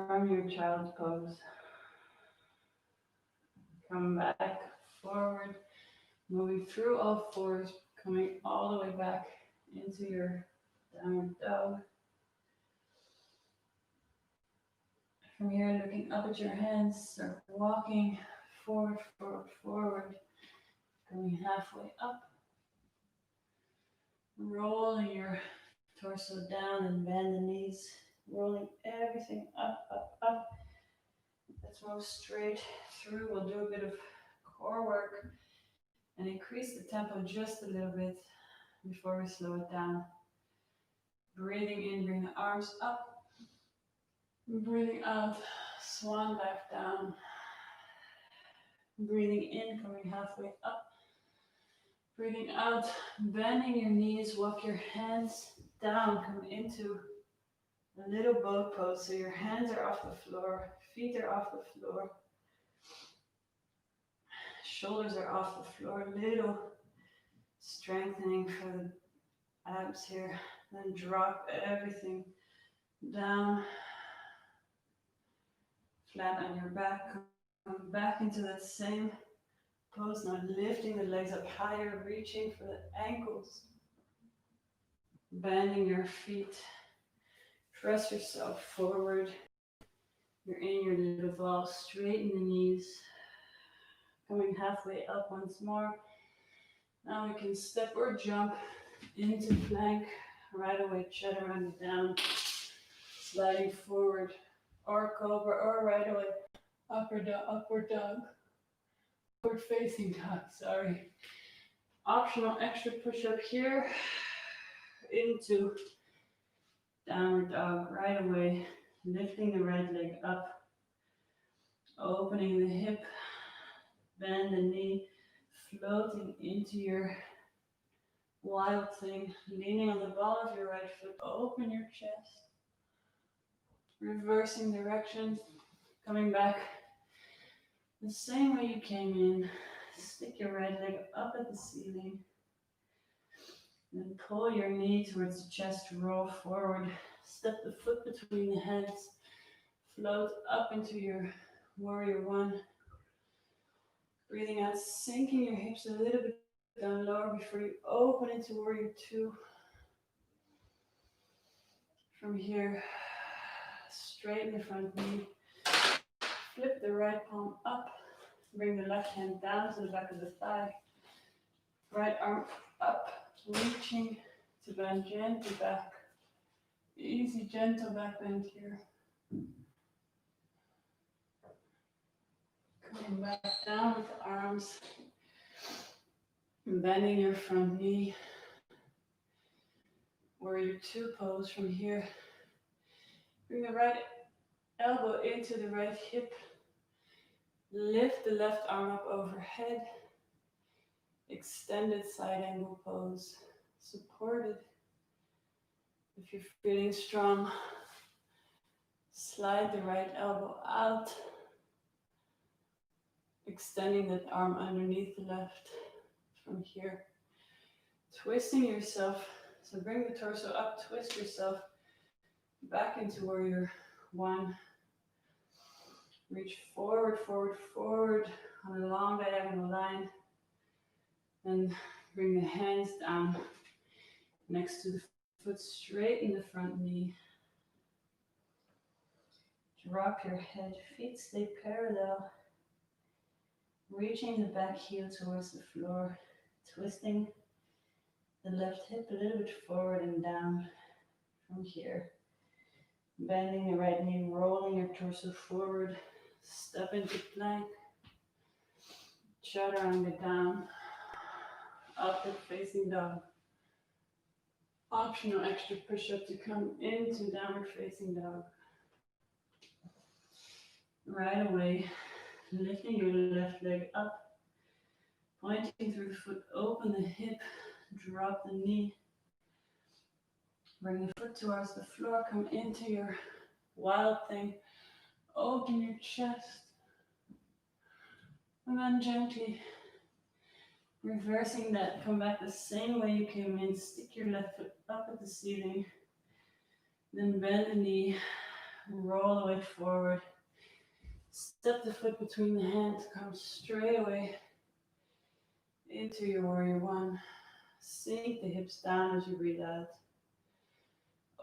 from your child's pose. Come back, forward, moving through all fours, coming all the way back into your downward dog. From here, looking up at your hands, start walking forward, forward, forward, going halfway up, rolling your torso down and bend the knees, rolling everything up, up, up. Let's move straight through. We'll do a bit of core work and increase the tempo just a little bit before we slow it down. Breathing in, bring the arms up. Breathing out, swan back down. Breathing in, coming halfway up. Breathing out, bending your knees, walk your hands down, come into a little boat pose. So your hands are off the floor, feet are off the floor. Shoulders are off the floor, little strengthening for the abs here. Then drop everything down, flat on your back. Come back into that same pose, now lifting the legs up higher, reaching for the ankles. Bending your feet, press yourself forward. You're in your little ball, straighten the knees. Coming halfway up once more. Now we can step or jump into plank. Right away, chaturanga down. Sliding forward, or cobra, or right away, upward dog. Forward facing dog, sorry. Optional extra push-up here. Into downward dog, right away. Lifting the right leg up. Opening the hip. Bend the knee, floating into your wild thing, leaning on the ball of your right foot, open your chest, reversing direction, coming back the same way you came in, stick your right leg up at the ceiling, then pull your knee towards the chest, roll forward, step the foot between the hands, float up into your warrior one. Breathing out, sinking your hips a little bit down lower before you open into warrior two. From here, straighten the front knee. Flip the right palm up. Bring the left hand down to the back of the thigh. Right arm up, reaching to bend gently back. Easy, gentle back bend here. Coming back down with the arms, bending your front knee. Warrior two pose from here. Bring the right elbow into the right hip. Lift the left arm up overhead. Extended side angle pose. Supported. If you're feeling strong, slide the right elbow out. Extending that arm underneath the left from here. Twisting yourself. So bring the torso up, twist yourself back into warrior one. Reach forward, forward, forward on a long diagonal line. And bring the hands down next to the foot, straighten the front knee. Drop your head, feet stay parallel. Reaching the back heel towards the floor, twisting the left hip a little bit forward and down from here. Bending the right knee, rolling your torso forward, step into plank, chaturanga down, upward facing dog. Optional extra push-up to come into downward facing dog. Right away, lifting your left leg up, pointing through the foot, open the hip, drop the knee. Bring the foot towards the floor, come into your wild thing, open your chest, and then gently reversing that, come back the same way you came in, stick your left foot up at the ceiling, then bend the knee, And roll the weight forward. Step the foot between the hands, come straight away into your warrior one. Sink the hips down as you breathe out.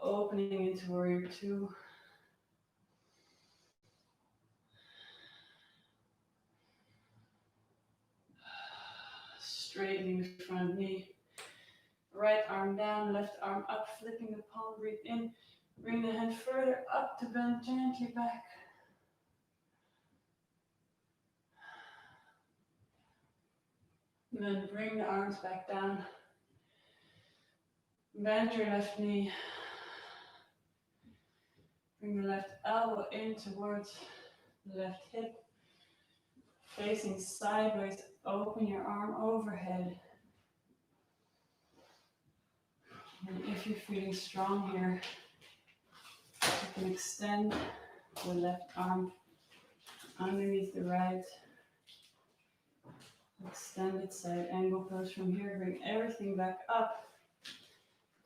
Opening into warrior two. Straightening the front knee. Right arm down, left arm up, flipping the palm, breathe in. Bring the hand further up to bend gently back. And then bring the arms back down. Bend your left knee. Bring the left elbow in towards the left hip. Facing sideways, open your arm overhead. And if you're feeling strong here, you can extend the left arm underneath the right. Extended side angle pose from here. Bring everything back up.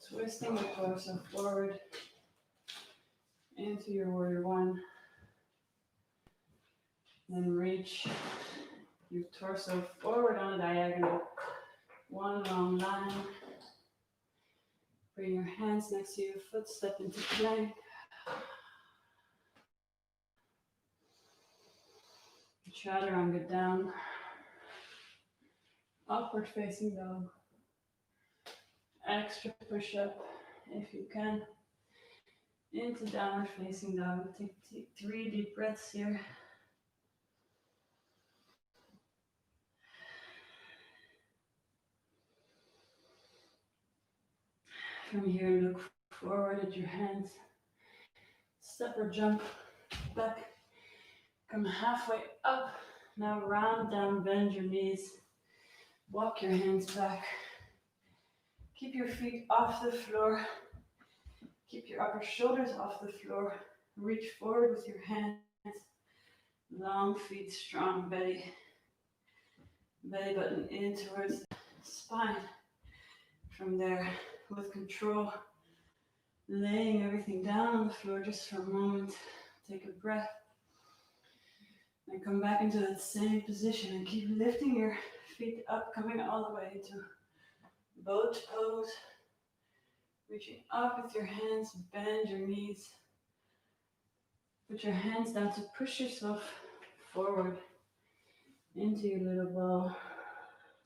Twisting the torso forward into your warrior one. Then reach your torso forward on a diagonal. One long line. Bring your hands next to your foot, step into plank. Chaturanga down. Upward facing dog. Extra push up if you can. Into downward facing dog. Take 3 deep breaths here. From here, look forward at your hands. Step or jump back. Come halfway up. Now round down, bend your knees. Walk your hands back. Keep your feet off the floor. Keep your upper shoulders off the floor. Reach forward with your hands. Long feet, strong belly. Belly button in towards the spine. From there, with control, laying everything down on the floor just for a moment. Take a breath. And come back into that same position and keep lifting your feet up, coming all the way into boat pose. Reaching up with your hands, bend your knees. Put your hands down to push yourself forward into your little ball.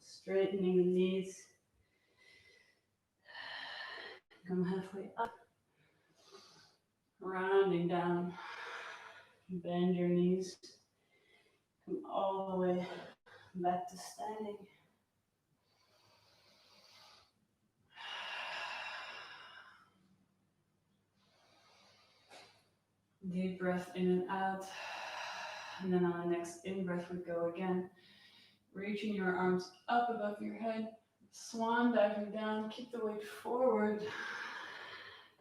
Straightening the knees. Come halfway up. Rounding down. Bend your knees. Come all the way back to standing. Deep breath in and out. And then on the next in-breath we go again. Reaching your arms up above your head. Swan diving down. Keep the weight forward.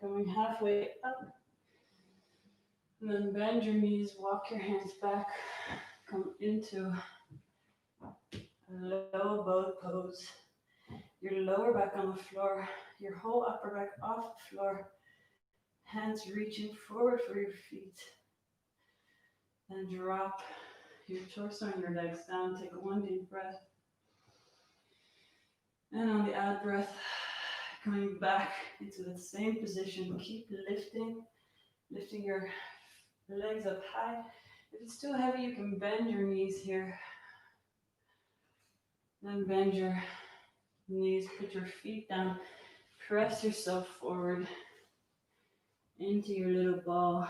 Going halfway up. And then bend your knees. Walk your hands back. Come into a low boat pose. Your lower back on the floor. Your whole upper back off the floor. Hands reaching forward for your feet. Then drop your torso and your legs down. Take one deep breath. And on the out breath, coming back into the same position. Keep lifting your legs up high. If it's too heavy, you can bend your knees here. Then bend your knees, put your feet down. Press yourself forward into your little ball.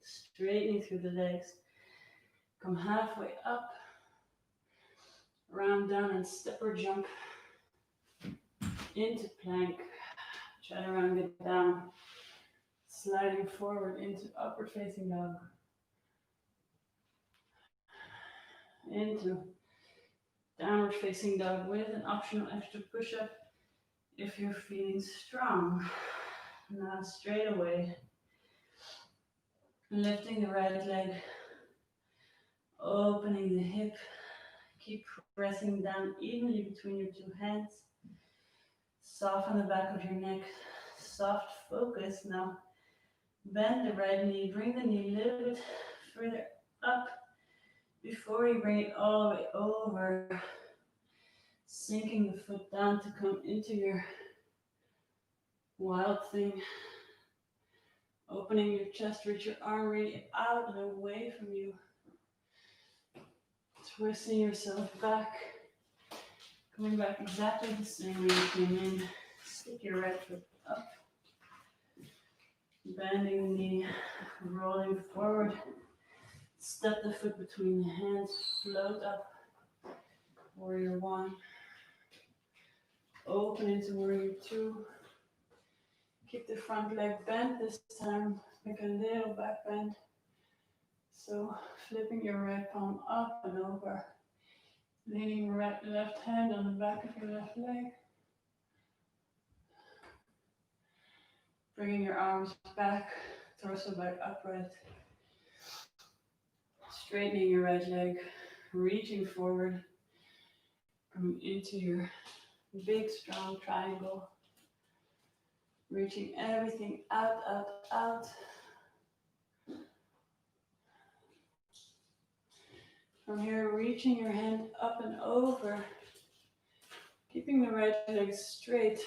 Straightening through the legs. Come halfway up. Round down and step or jump into plank. Chaturanga down. Sliding forward into upward facing dog. Into downward facing dog with an optional extra push up if you're feeling strong. Now straight away. Lifting the right leg. Opening the hip. Keep pressing down evenly between your two hands. Soften the back of your neck. Soft focus now. Bend the right knee, bring the knee a little bit further up before you bring it all the way over. Sinking the foot down to come into your wild thing. Opening your chest, reach your arm really out and away from you. Twisting yourself back. Coming back exactly the same way you came in. Stick your right foot up. Bending the knee, rolling forward. Step the foot between the hands, float up. Warrior one. Open into warrior two. Keep the front leg bent this time. Make a little back bend. So flipping your right palm up and over. Leaning your left hand on the back of your left leg. Bringing your arms back, torso back upright. Straightening your right leg, reaching forward, coming into your big strong triangle. Reaching everything out, out, out. From here, reaching your hand up and over. Keeping the right leg straight.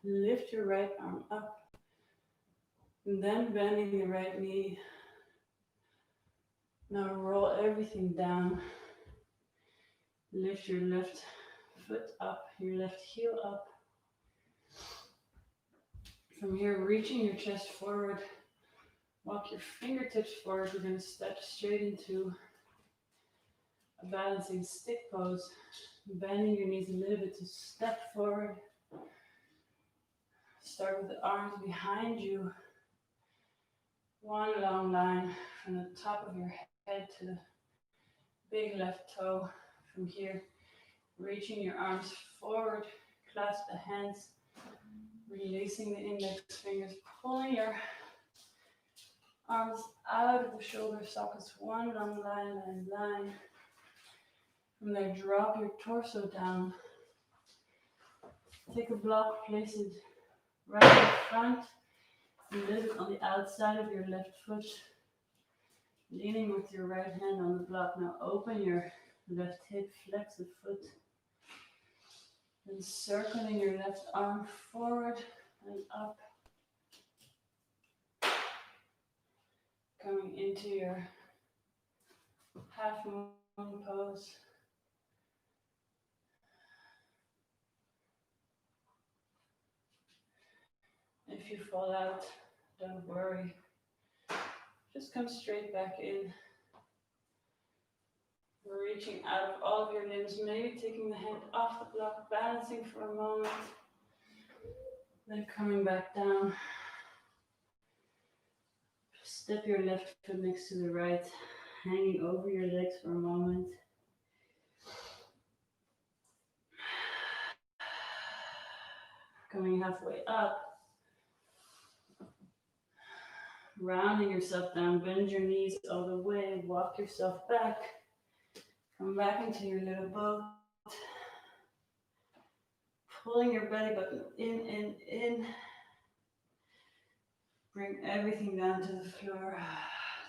Lift your right arm up. And then bending the right knee. Now roll everything down. Lift your left foot up, your left heel up. From here, reaching your chest forward. Walk your fingertips forward. We're going to step straight into a balancing stick pose. Bending your knees a little bit to step forward. Start with the arms behind you. One long line from the top of your head to the big left toe. From here, reaching your arms forward, clasp the hands, releasing the index fingers, pulling your arms out of the shoulder sockets, one long line. From there, drop your torso down. Take a block, place it right in front, a little bit on the outside of your left foot. Leaning with your right hand on the block. Now open your left hip, flex the foot. And circling your left arm forward and up. Coming into your half moon pose. If you fall out, don't worry. Just come straight back in. Reaching out of all of your limbs, maybe taking the hand off the block, balancing for a moment. Then coming back down. Step your left foot next to the right, hanging over your legs for a moment. Coming halfway up. Rounding yourself down, bend your knees all the way, walk yourself back. Come back into your little boat. Pulling your belly button in. Bring everything down to the floor.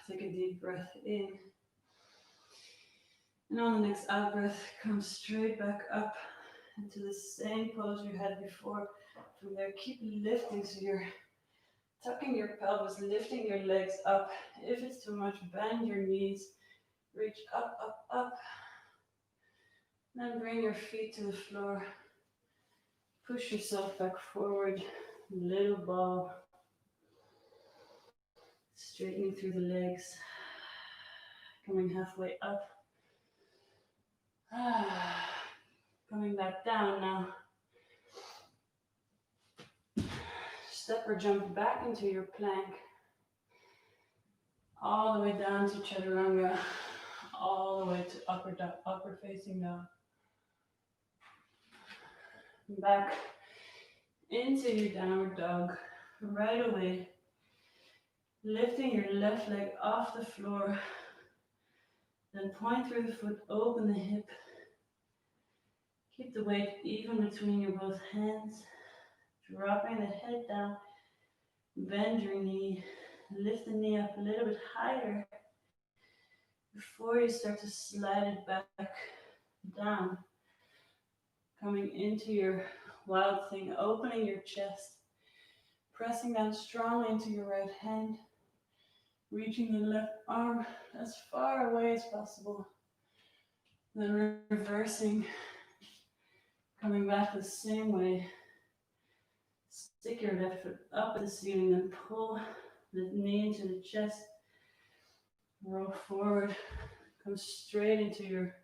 Take a deep breath in. And on the next out breath, come straight back up into the same pose you had before. From there, keep lifting, so you're tucking your pelvis, lifting your legs up. If it's too much, bend your knees. Reach up, up, up. Then bring your feet to the floor. Push yourself back forward. Little ball. Straightening through the legs. Coming halfway up. Coming back down now. Step or jump back into your plank. All the way down to chaturanga. All the way to upper facing dog. Back into your downward dog. Right away. Lifting your left leg off the floor. Then point through the foot, open the hip. Keep the weight even between your both hands. Dropping the head down. Bend your knee. lift the knee up a little bit higher before you start to slide it back down. Coming into your wild thing, opening your chest, pressing down strongly into your right hand, reaching the left arm as far away as possible. Then reversing, coming back the same way. Stick your left foot up at the ceiling and pull the knee into the chest. Roll forward, come straight into your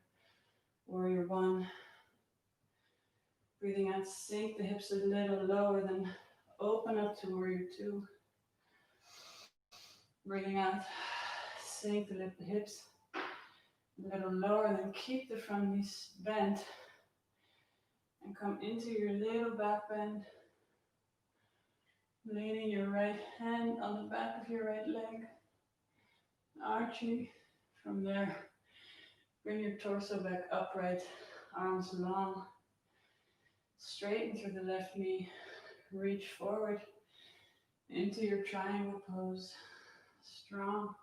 warrior one. Breathing out, sink the hips a little lower, then open up to warrior two. Breathing out, sink the hips a little lower, then keep the front knees bent. And come into your little back bend. Leaning your right hand on the back of your right leg. Arching. From there, bring your torso back upright, arms long. Straighten through the left knee. Reach forward into your triangle pose. Strong.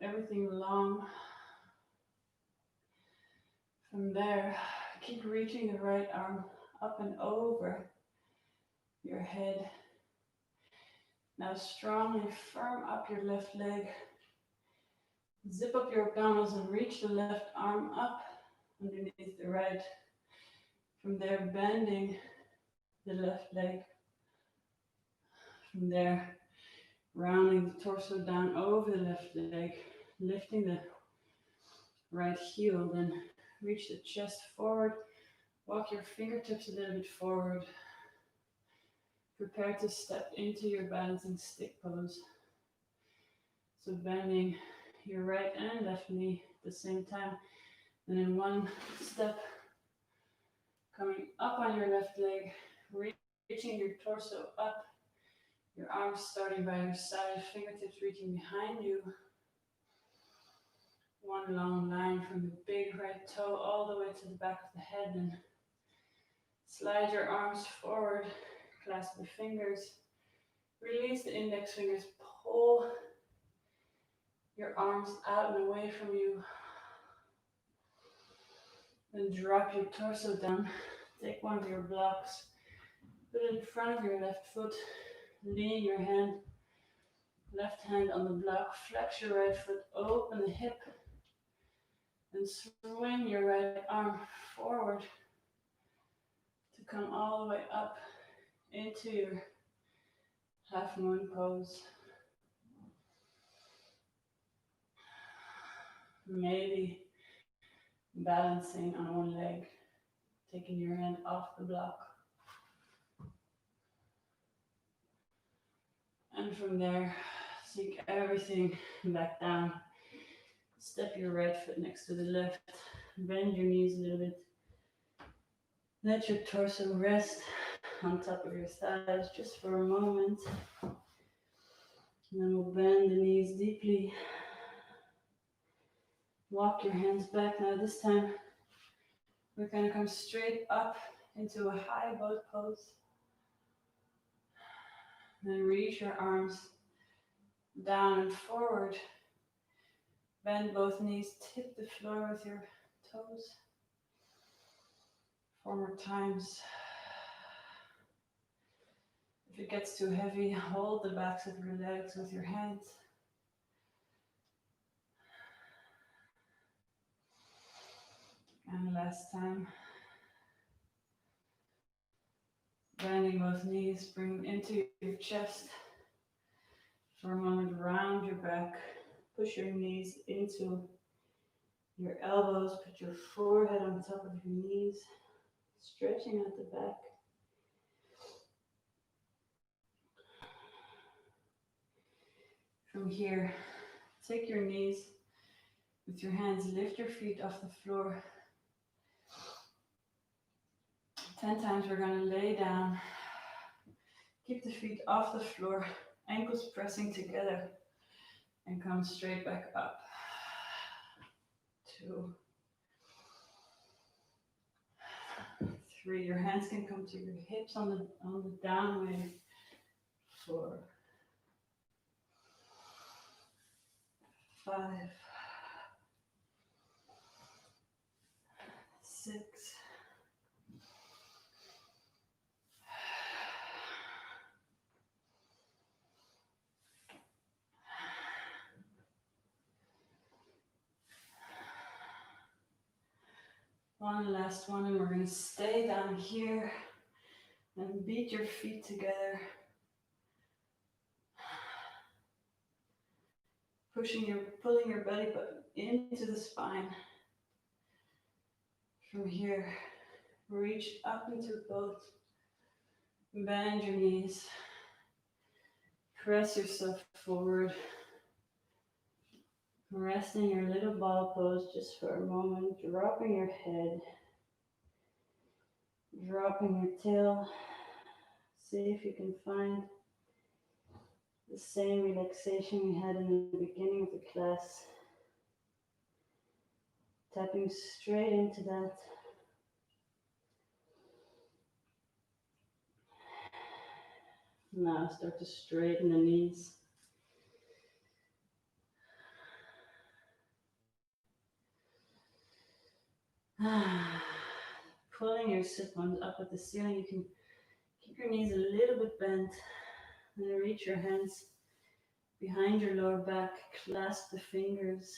Everything long. From there, keep reaching the right arm up and over your head. Now strongly firm up your left leg. Zip up your abdominals and reach the left arm up underneath the right. From there, bending the left leg. From there, rounding the torso down over the left leg, lifting the right heel, then reach the chest forward. Walk your fingertips a little bit forward. Prepare to step into your balancing stick pose. So bending your right and left knee at the same time. Then in one step, coming up on your left leg, reaching your torso up, your arms starting by your side, fingertips reaching behind you. One long line from the big right toe all the way to the back of the head, and slide your arms forward, clasp the fingers, release the index fingers, pull your arms out and away from you. Then drop your torso down. Take one of your blocks, put it in front of your left foot, lean your left hand on the block, flex your right foot, open the hip, and swing your right arm forward to come all the way up into your half moon pose. Maybe balancing on one leg, taking your hand off the block. And from there, sink everything back down. Step your right foot next to the left. Bend your knees a little bit. Let your torso rest on top of your thighs just for a moment. And then we'll bend the knees deeply. Walk your hands back. Now this time, we're going to come straight up into a high boat pose. Then reach your arms down and forward. Bend both knees, tip the floor with your toes. 4 more times. If it gets too heavy, hold the backs of your legs with your hands. And last time. Bending both knees, bring them into your chest. For a moment, round your back. Push your knees into your elbows. Put your forehead on top of your knees. Stretching out the back. From here, take your knees with your hands, lift your feet off the floor. 10 times we're going to lay down. Keep the feet off the floor, ankles pressing together, and come straight back up. 2, 3. Your hands can come to your hips on the down wave. 4, 5, 6, 1 last one, and we're going to stay down here and beat your feet together. Pulling your belly button into the spine. From here, reach up into both. Bend your knees. Press yourself forward. Rest in your little ball pose just for a moment, dropping your head, dropping your tail. See if you can find the same relaxation we had in the beginning of the class. Tapping straight into that. Now start to straighten the knees. Pulling your sit bones up at the ceiling. You can keep your knees a little bit bent. And reach your hands behind your lower back. Clasp the fingers.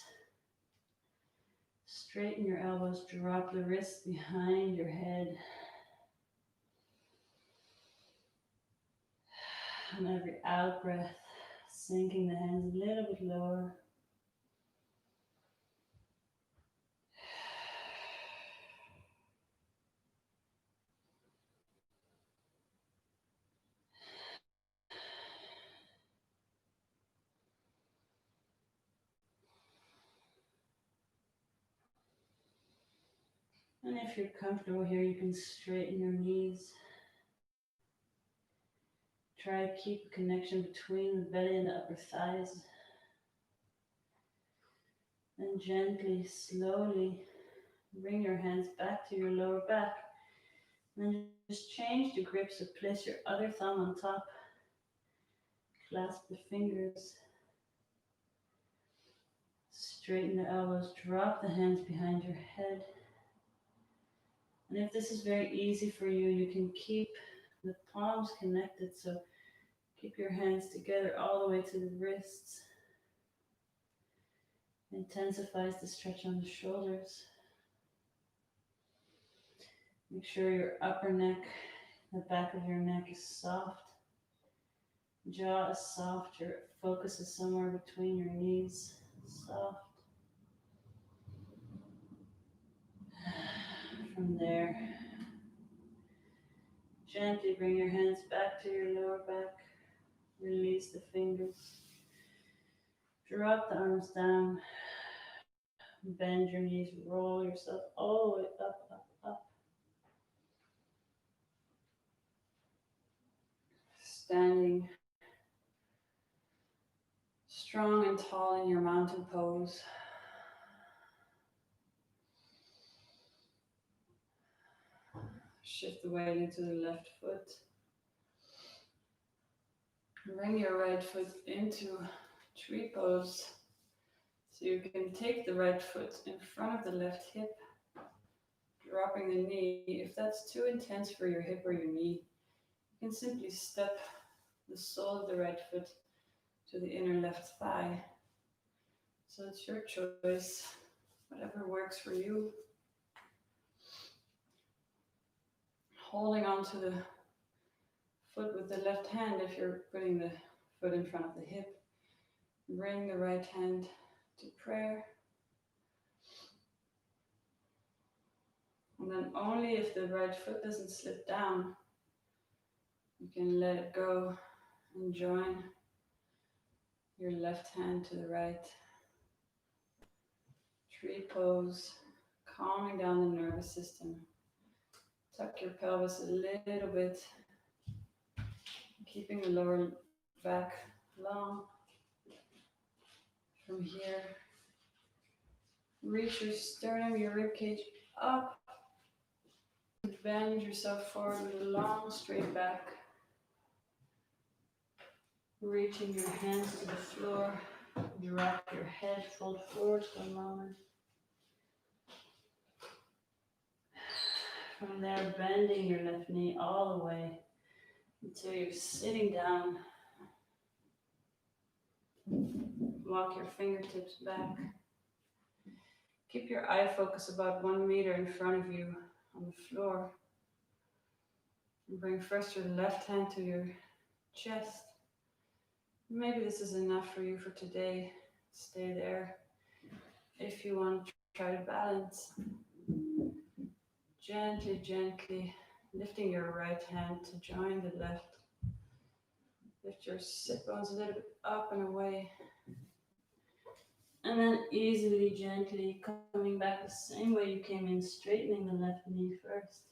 Straighten your elbows. Drop the wrists behind your head. And every out breath, sinking the hands a little bit lower. And if you're comfortable here, you can straighten your knees. Try to keep a connection between the belly and the upper thighs. And gently, slowly bring your hands back to your lower back. And then just change the grip, so place your other thumb on top. Clasp the fingers. Straighten the elbows, drop the hands behind your head. And if this is very easy for you, you can keep the palms connected, so keep your hands together all the way to the wrists. Intensifies the stretch on the shoulders. Make sure your upper neck, the back of your neck is soft. Jaw is soft, your focus is somewhere between your knees. Soft. From there, gently bring your hands back to your lower back. Release the fingers. Drop the arms down. Bend your knees. Roll yourself all the way up, up, up. Standing strong and tall in your mountain pose. Shift the weight into the left foot. Bring your right foot into tree pose. So you can take the right foot in front of the left hip, dropping the knee. If that's too intense for your hip or your knee, you can simply step the sole of the right foot to the inner left thigh. So it's your choice, whatever works for you. Holding on to the foot with the left hand if you're putting the foot in front of the hip. Bring the right hand to prayer. And then only if the right foot doesn't slip down, you can let it go and join your left hand to the right. Tree pose, calming down the nervous system. Tuck your pelvis a little bit, keeping the lower back long. From here, reach your sternum, your ribcage up. Bend yourself forward with a long, straight back. Reaching your hands to the floor. Drop your head, fold forward for a moment. From there, bending your left knee all the way until you're sitting down. Walk your fingertips back. Keep your eye focus about 1 meter in front of you on the floor. And bring first your left hand to your chest. Maybe this is enough for you for today. Stay there. If you want to try to balance, gently, gently lifting your right hand to join the left. Lift your sit bones a little bit up and away. And then easily, gently coming back the same way you came in, straightening the left knee first.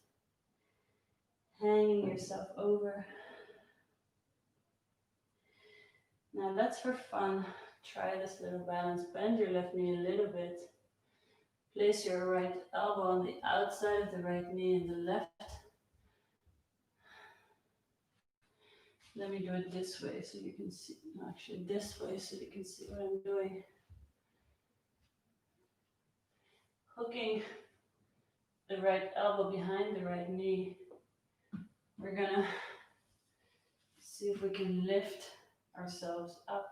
Hanging yourself over. Now that's for fun. Try this little balance. Bend your left knee a little bit. Place your right elbow on the outside of the right knee and the left. Let me do it this way so you can see, actually this way so you can see what I'm doing. Hooking the right elbow behind the right knee. We're gonna see if we can lift ourselves up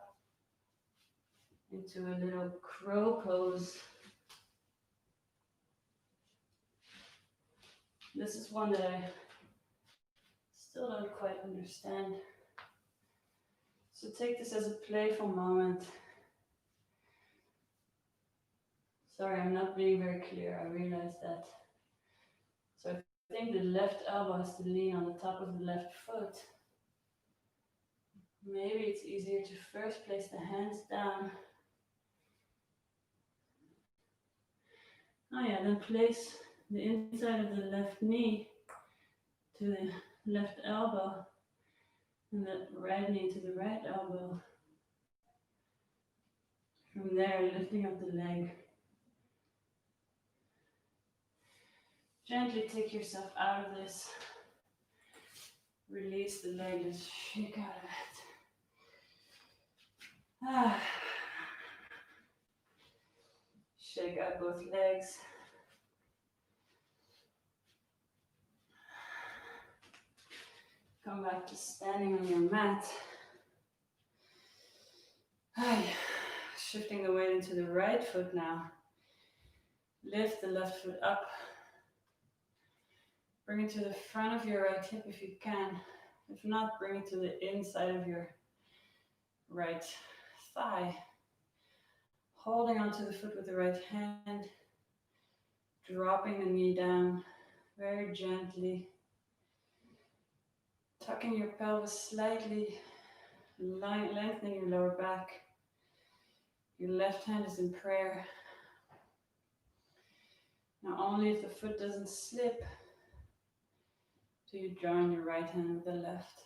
into a little crow pose. This is one that I still don't quite understand. So take this as a playful moment. Sorry, I'm not being very clear, I realize that. So I think the left elbow has to lean on the top of the left foot. Maybe it's easier to first place the hands down. Oh yeah, then place the inside of the left knee to the left elbow and the right knee to the right elbow. From there, lifting up the leg. Gently take yourself out of this. Release the leg, just shake out of it. Shake out both legs. Come back to standing on your mat. Shifting the weight into the right foot now. Lift the left foot up. Bring it to the front of your right hip if you can. If not, bring it to the inside of your right thigh. Holding onto the foot with the right hand. Dropping the knee down very gently. Tucking your pelvis slightly. Lengthening your lower back. Your left hand is in prayer. Now only if the foot doesn't slip do you join your right hand with the left.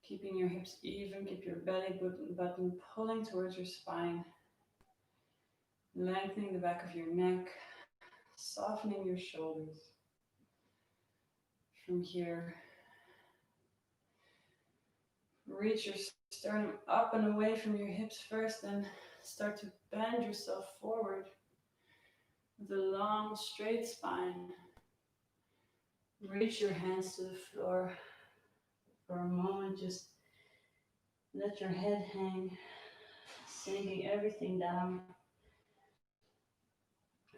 Keeping your hips even, keep your belly button pulling towards your spine. Lengthening the back of your neck, softening your shoulders. From here, reach your sternum up and away from your hips first, and start to bend yourself forward with a long, straight spine. Reach your hands to the floor. For a moment, just let your head hang, sinking everything down.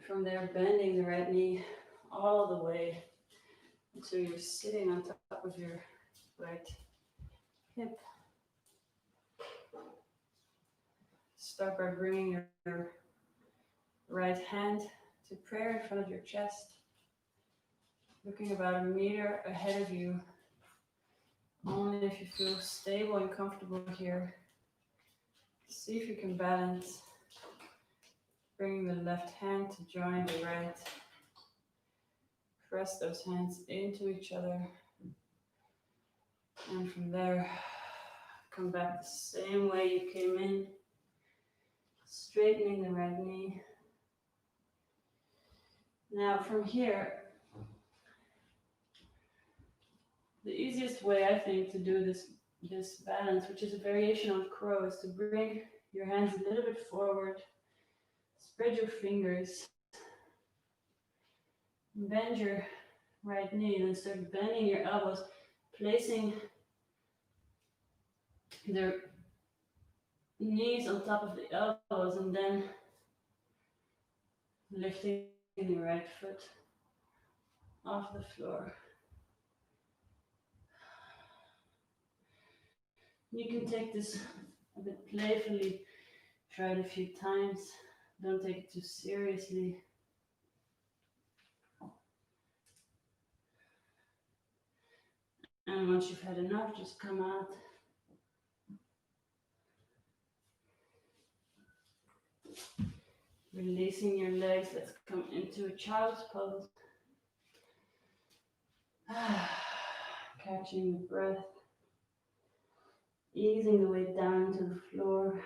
From there, bending the right knee all the way until you're sitting on top of your right hip. Start by bringing your right hand to prayer in front of your chest. Looking about a meter ahead of you. Only if you feel stable and comfortable here. See if you can balance. Bringing the left hand to join the right. Press those hands into each other. And from there, come back the same way you came in. Straightening the right knee. Now from here, the easiest way I think to do this this balance, which is a variation of crow, is to bring your hands a little bit forward, spread your fingers, bend your right knee, and then start bending your elbows, placing the knees on top of the elbows, and then lifting the right foot off the floor. You can take this a bit playfully, try it a few times, don't take it too seriously. And once you've had enough, just come out. Releasing your legs, let's come into a child's pose. Catching the breath, easing the weight down to the floor.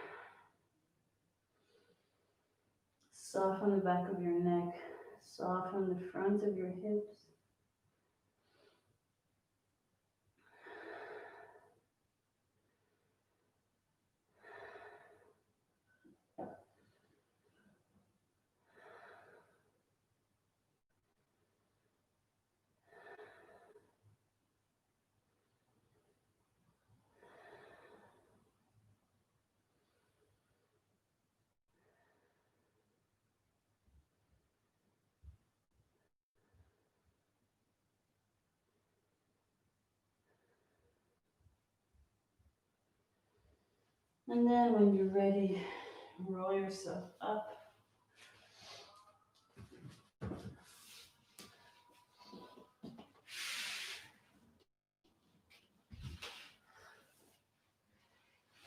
Soften the back of your neck, soften the front of your hips. And then when you're ready, roll yourself up.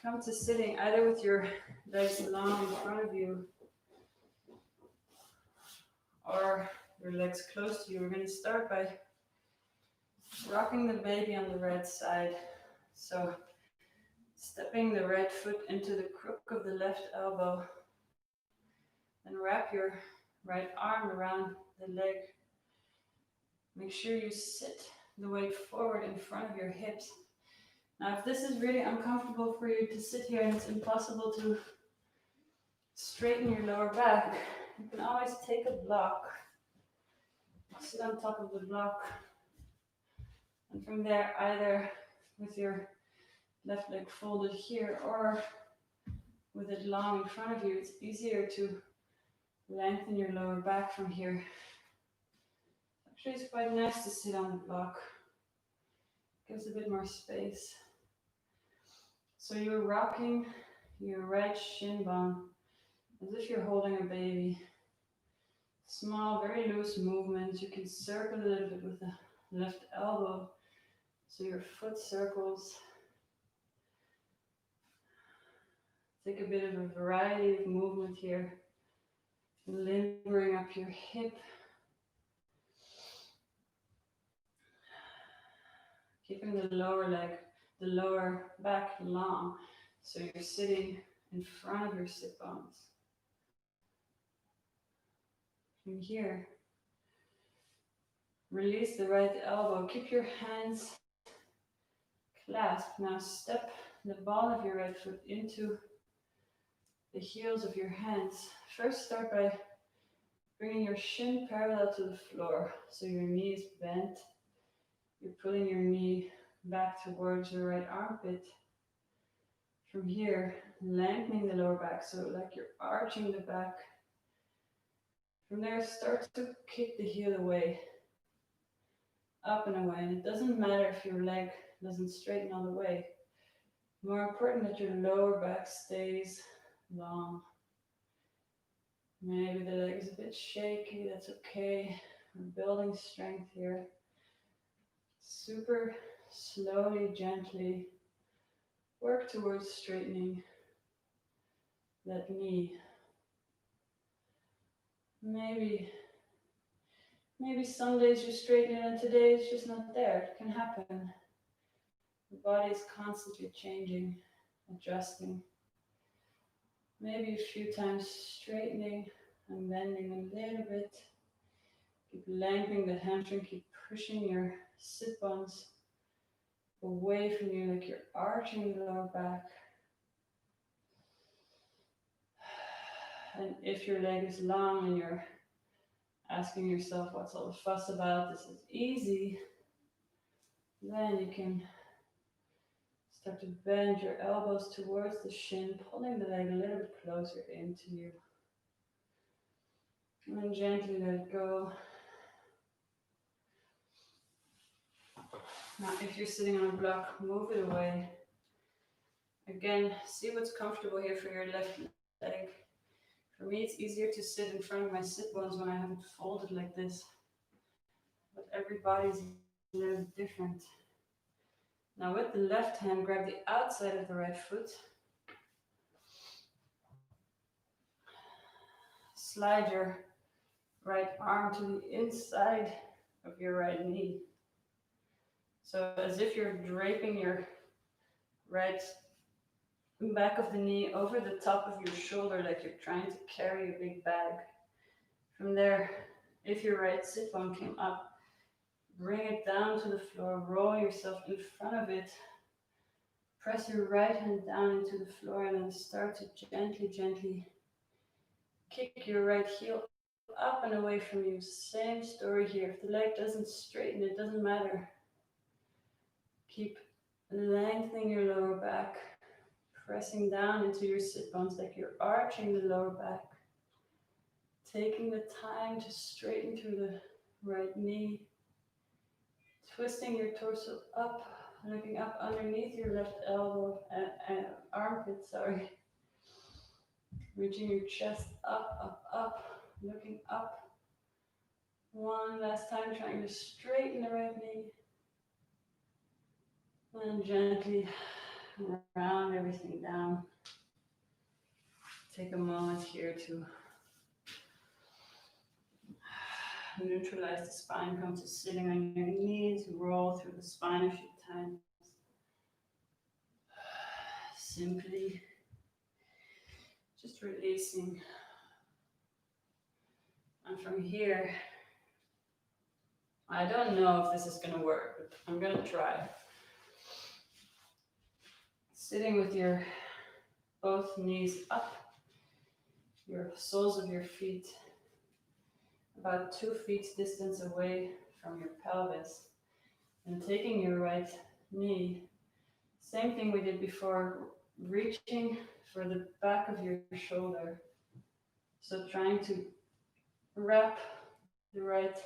Come to sitting either with your legs long in front of you or your legs close to you. We're going to start by rocking the baby on the right side. So stepping the right foot into the crook of the left elbow. Then wrap your right arm around the leg. Make sure you sit the weight forward in front of your hips. Now, if this is really uncomfortable for you to sit here and it's impossible to straighten your lower back, you can always take a block, sit on top of the block, and from there, either with your left leg folded here or with it long in front of you, it's easier to lengthen your lower back from here. Actually, it's quite nice to sit on the block. Gives a bit more space. So you're rocking your right shin bone as if you're holding a baby. Small, very loose movements. You can circle a little bit with the left elbow so your foot circles. Take a bit of a variety of movement here. Limbering up your hip. Keeping the lower leg, the lower back long, so you're sitting in front of your sit bones. From here, release the right elbow. Keep your hands clasped. Now step the ball of your right foot into the heels of your hands. First, start by bringing your shin parallel to the floor, so your knee is bent. You're pulling your knee back towards your right armpit. From here, lengthening the lower back, so like you're arching the back. From there, start to kick the heel away, up and away. And it doesn't matter if your leg doesn't straighten all the way. More important that your lower back stays long. Maybe the leg is a bit shaky, that's okay. We're building strength here. Super slowly, gently work towards straightening that knee. Maybe some days you straighten it and today it's just not there. It can happen. The body is constantly changing, adjusting. Maybe a few times straightening and bending a little bit. Keep lengthening the hamstring, keep pushing your sit bones away from you, like you're arching the lower back. And if your leg is long and you're asking yourself what's all the fuss about, this is easy, then you can start to bend your elbows towards the shin, pulling the leg a little bit closer into you. And then gently let it go. Now, if you're sitting on a block, move it away. Again, see what's comfortable here for your left leg. For me, it's easier to sit in front of my sit bones when I have it folded like this. But everybody's a little different. Now with the left hand, grab the outside of the right foot. Slide your right arm to the inside of your right knee. So as if you're draping your right back of the knee over the top of your shoulder, like you're trying to carry a big bag. From there, if your right sit bone came up, bring it down to the floor, roll yourself in front of it, press your right hand down into the floor, and then start to gently kick your right heel up and away from you. Same story here. If the leg doesn't straighten, it doesn't matter. Keep lengthening your lower back, pressing down into your sit bones like you're arching the lower back. Taking the time to straighten through the right knee. Twisting your torso up, looking up underneath your left elbow, armpit, sorry. Reaching your chest up, looking up. One last time, trying to straighten the right knee. And gently round everything down. Take a moment here to neutralize the spine. Come to sitting on your knees, roll through the spine a few times. Simply just releasing. And from here, I don't know if this is going to work, but I'm going to try. Sitting with your both knees up, your soles of your feet about 2 feet distance away from your pelvis, and taking your right knee, same thing we did before, reaching for the back of your shoulder. So trying to wrap the right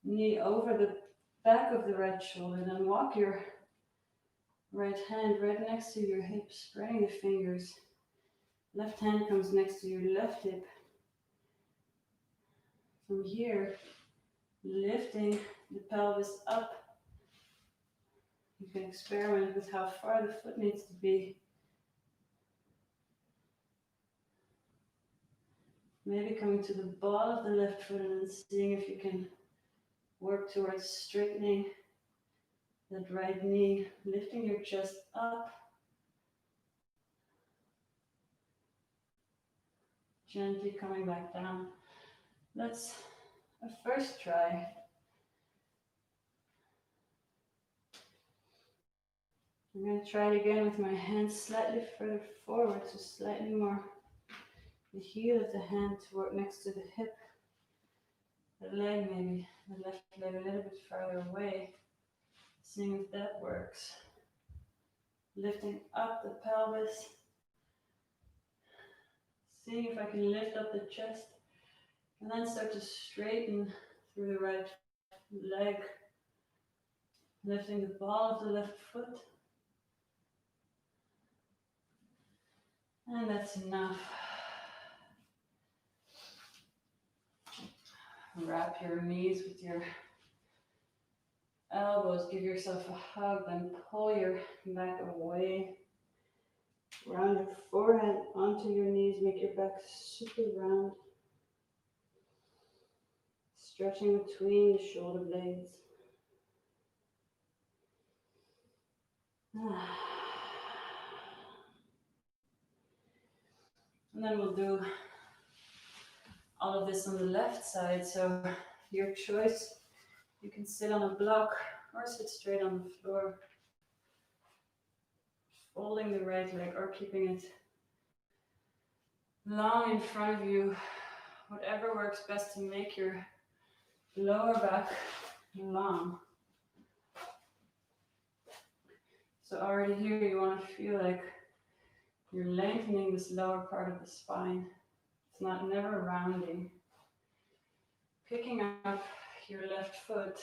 knee over the back of the right shoulder, then walk your right hand right next to your hip, spreading the fingers. Left hand comes next to your left hip. From here, lifting the pelvis up. You can experiment with how far the foot needs to be. Maybe coming to the ball of the left foot and then seeing if you can work towards straightening that right knee, lifting your chest up. Gently coming back down. That's a first try. I'm going to try it again with my hands slightly further forward, so slightly more the heel of the hand to work next to the hip. The leg, maybe the left leg a little bit farther away. Seeing if that works. Lifting up the pelvis. Seeing if I can lift up the chest. And then start to straighten through the right leg. Lifting the ball of the left foot. And that's enough. Wrap your knees with your elbows. Give yourself a hug. Then pull your back away. Round your forehead onto your knees. Make your back super round. Stretching between the shoulder blades. And then we'll do all of this on the left side. So your choice, you can sit on a block or sit straight on the floor. folding the right leg or keeping it long in front of you. Whatever works best to make your lower back long. So already here you want to feel like you're lengthening this lower part of the spine. It's not never rounding. Picking up your left foot,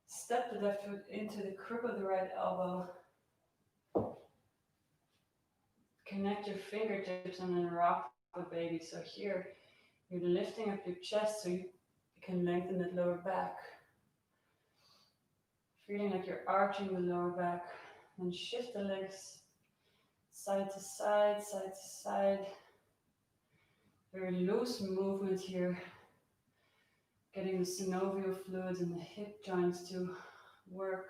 step the left foot into the crook of the right elbow. Connect your fingertips and then rock the baby. So here you're lifting up your chest so you can lengthen the lower back. Feeling like you're arching the lower back. And shift the legs side to side, side to side. Very loose movement here. Getting the synovial fluids in the hip joints to work.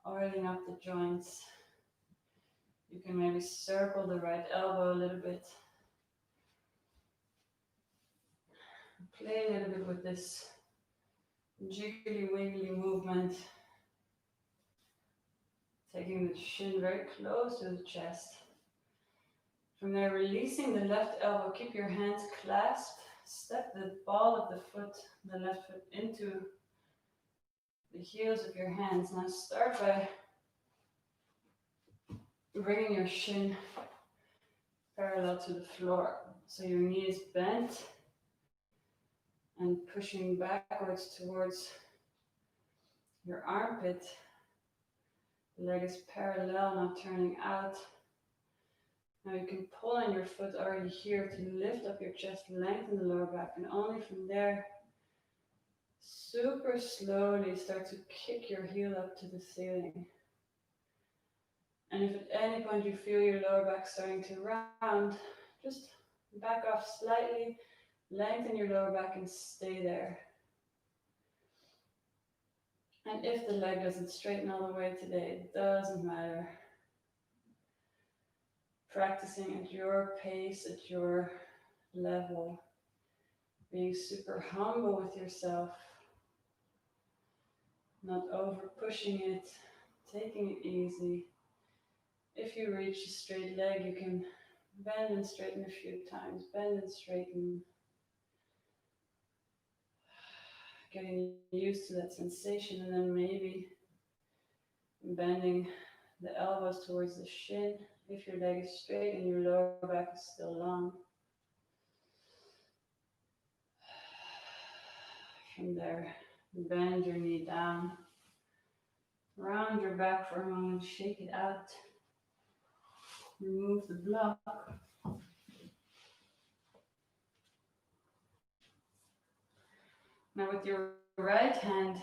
Oiling up the joints. You can maybe circle the right elbow a little bit. Play a little bit with this jiggly wiggly movement. Taking the shin very close to the chest. From there, releasing the left elbow. Keep your hands clasped. Step the ball of the foot, the left foot, into the heels of your hands. Now start by bringing your shin parallel to the floor. So your knee is bent and pushing backwards towards your armpit. The leg is parallel, not turning out. Now you can pull on your foot already here to lift up your chest, lengthen the lower back, and only from there, super slowly start to kick your heel up to the ceiling. And if at any point you feel your lower back starting to round, just back off slightly, lengthen your lower back and stay there. And if the leg doesn't straighten all the way today, it doesn't matter. Practicing at your pace, at your level. Being super humble with yourself. Not over pushing it, taking it easy. If you reach a straight leg, you can bend and straighten a few times. Bend and straighten. Getting used to that sensation, and then maybe bending the elbows towards the shin if your leg is straight and your lower back is still long. From there, bend your knee down. Round your back for a moment, shake it out. Remove the block. Now with your right hand,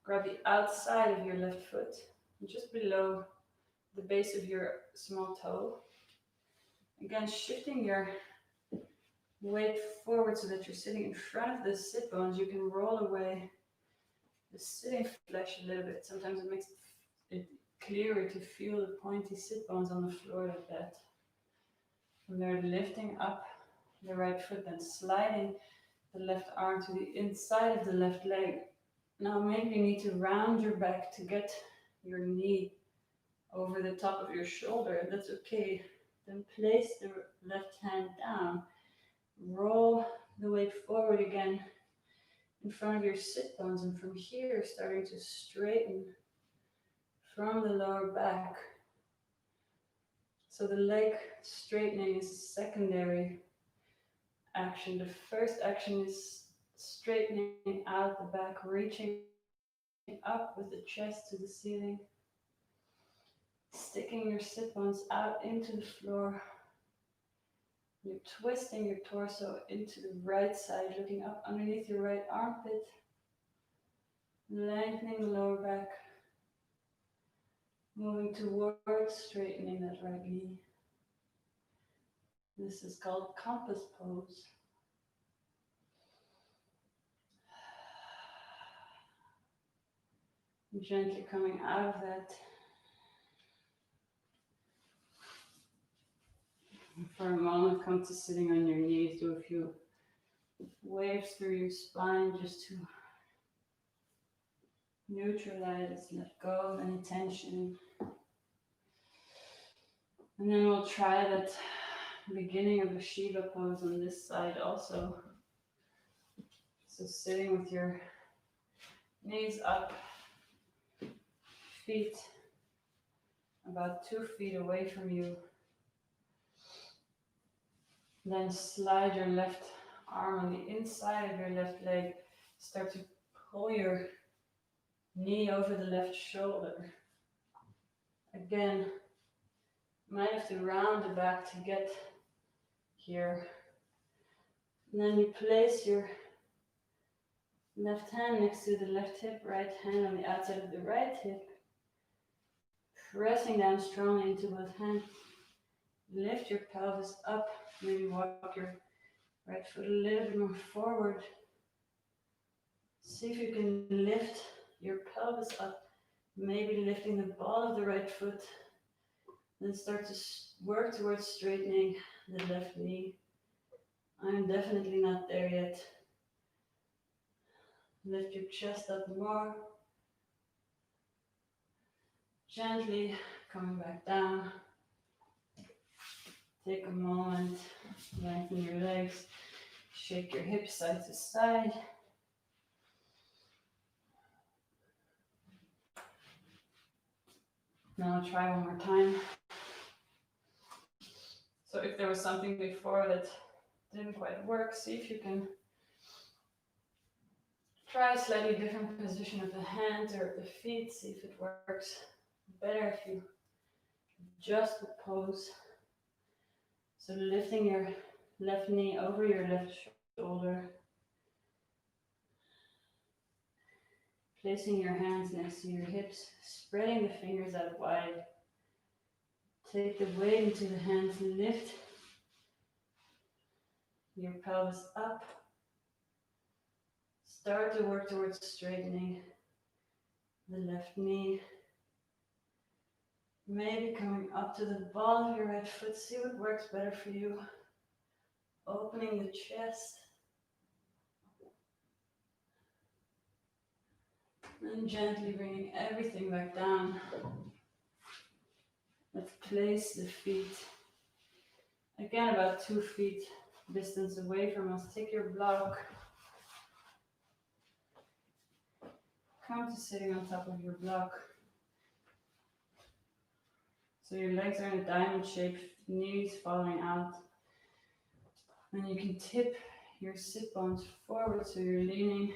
grab the outside of your left foot, just below the base of your small toe. Again, shifting your weight forward so that you're sitting in front of the sit bones. You can roll away the sitting flesh a little bit. Sometimes it makes it clearer to feel the pointy sit bones on the floor like that. From there, lifting up the right foot, then sliding the left arm to the inside of the left leg. Now maybe you need to round your back to get your knee over the top of your shoulder. That's okay. Then place the left hand down. Roll the weight forward again in front of your sit bones, and from here starting to straighten from the lower back. So the leg straightening is secondary action. The first action is straightening out the back, reaching up with the chest to the ceiling, sticking your sit bones out into the floor. You're twisting your torso into the right side, looking up underneath your right armpit, lengthening the lower back, moving towards straightening that right knee. This is called compass pose. Gently coming out of that. For a moment, come to sitting on your knees. Do a few waves through your spine just to neutralize, let go of any tension. And then we'll try that beginning of the Shiva pose on this side also. So sitting with your knees up, feet about 2 feet away from you. Then slide your left arm on the inside of your left leg. Start to pull your knee over the left shoulder. Again, might have to round the back to get here. And then you place your left hand next to the left hip, right hand on the outside of the right hip. Pressing down strongly into both hands. Lift your pelvis up. Maybe walk your right foot a little bit more forward. See if you can lift your pelvis up. Maybe lifting the ball of the right foot. Then start to work towards straightening the left knee. I'm definitely not there yet. Lift your chest up more. Gently coming back down. Take a moment, lengthen your legs, shake your hips side to side. Now I'll try one more time. So if there was something before that didn't quite work, see if you can try a slightly different position of the hands or the feet, see if it works better if you adjust the pose. So lifting your left knee over your left shoulder. Placing your hands next to your hips, spreading the fingers out wide. Take the weight into the hands, lift your pelvis up. Start to work towards straightening the left knee. Maybe coming up to the ball of your right foot, see what works better for you. Opening the chest. And gently bringing everything back down. Let's place the feet, again about 2 feet distance away from us. Take your block. Come to sitting on top of your block. So your legs are in a diamond shape, knees falling out. And you can tip your sit bones forward so you're leaning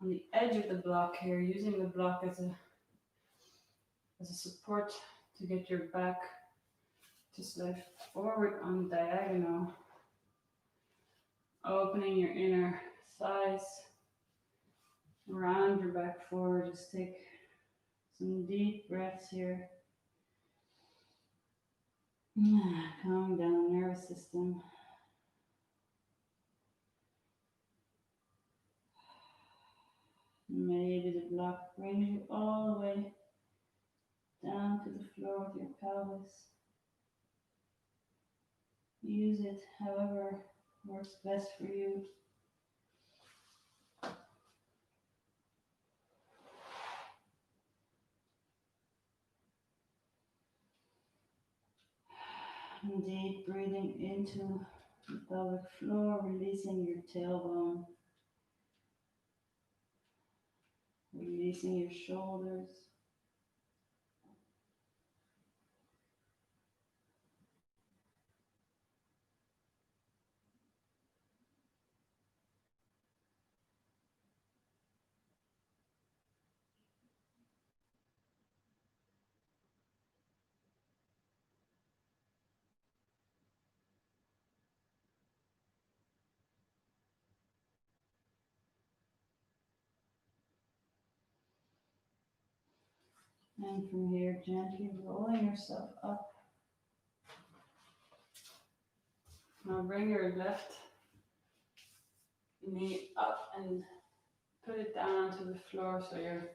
on the edge of the block here, using the block as a support to get your back to slide forward on the diagonal. Opening your inner thighs, round your back forward. Just take some deep breaths here. Calming down the nervous system. Maybe the block brings you all the way down to the floor with your pelvis. Use it however works best for you. Deep breathing into the pelvic floor, releasing your tailbone, releasing your shoulders. And from here, gently rolling yourself up. Now bring your left knee up and put it down onto the floor so your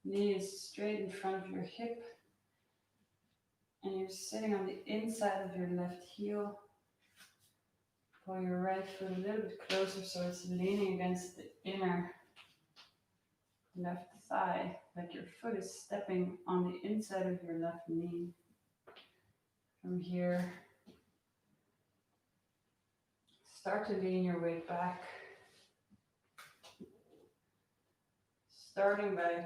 knee is straight in front of your hip. And you're sitting on the inside of your left heel. Pull your right foot a little bit closer so it's leaning against the inner left thigh, like your foot is stepping on the inside of your left knee. From here, start to lean your weight back, starting by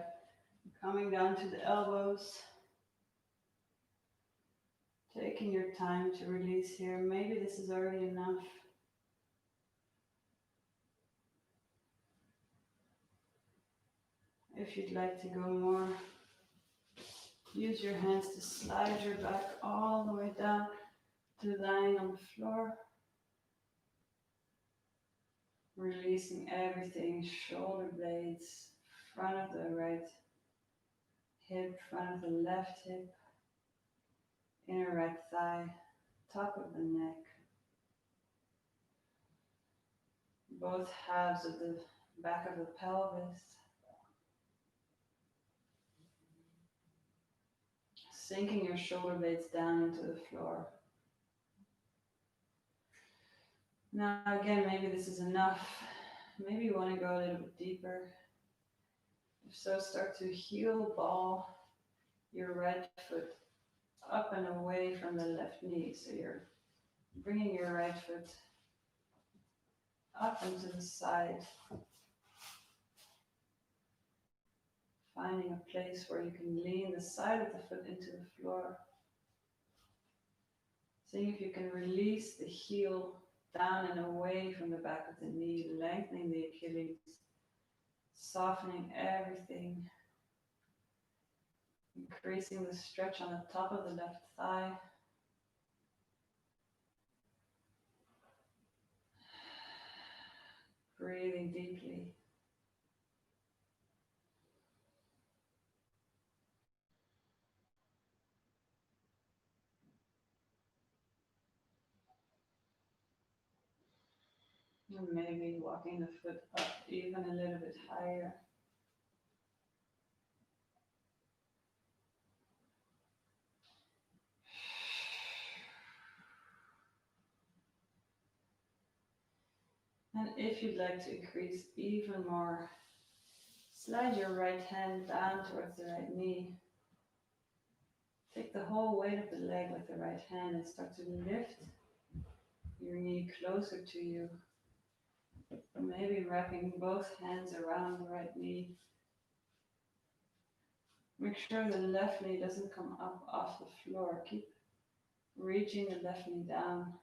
coming down to the elbows, taking your time to release here. Maybe this is already enough. If you'd like to go more, use your hands to slide your back all the way down to lying on the floor. Releasing everything, shoulder blades, front of the right hip, front of the left hip, inner right thigh, top of the neck. Both halves of the back of the pelvis. Sinking your shoulder blades down into the floor. Now again, maybe this is enough. Maybe you want to go a little bit deeper. If so, start to heel ball your right foot up and away from the left knee. So you're bringing your right foot up and to the side. Finding a place where you can lean the side of the foot into the floor. Seeing if you can release the heel down and away from the back of the knee, lengthening the Achilles, softening everything, increasing the stretch on the top of the left thigh. Breathing deeply. And maybe walking the foot up even a little bit higher. And if you'd like to increase even more, slide your right hand down towards the right knee. Take the whole weight of the leg with the right hand and start to lift your knee closer to you. Maybe wrapping both hands around the right knee. Make sure the left knee doesn't come up off the floor. Keep reaching the left knee down.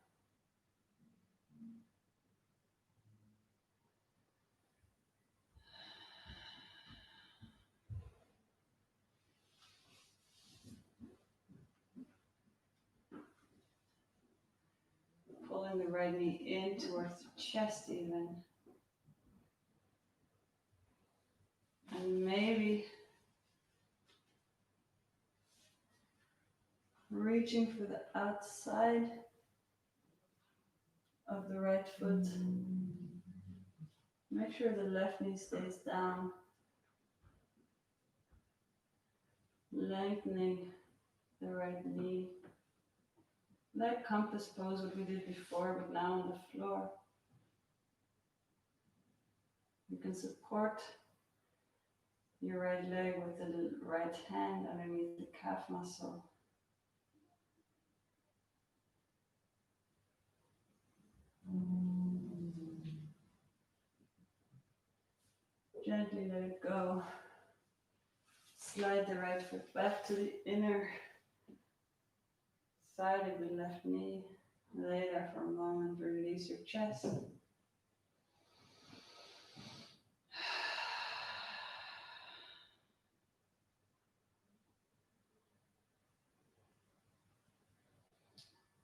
Pulling the right knee in towards the chest even. And maybe reaching for the outside of the right foot. Make sure the left knee stays down. Lengthening the right knee. Like compass pose, what we did before, but now on the floor. You can support your right leg with the right hand underneath the calf muscle. Gently let it go. Slide the right foot back to the inner side of the left knee. Lay there for a moment, release your chest.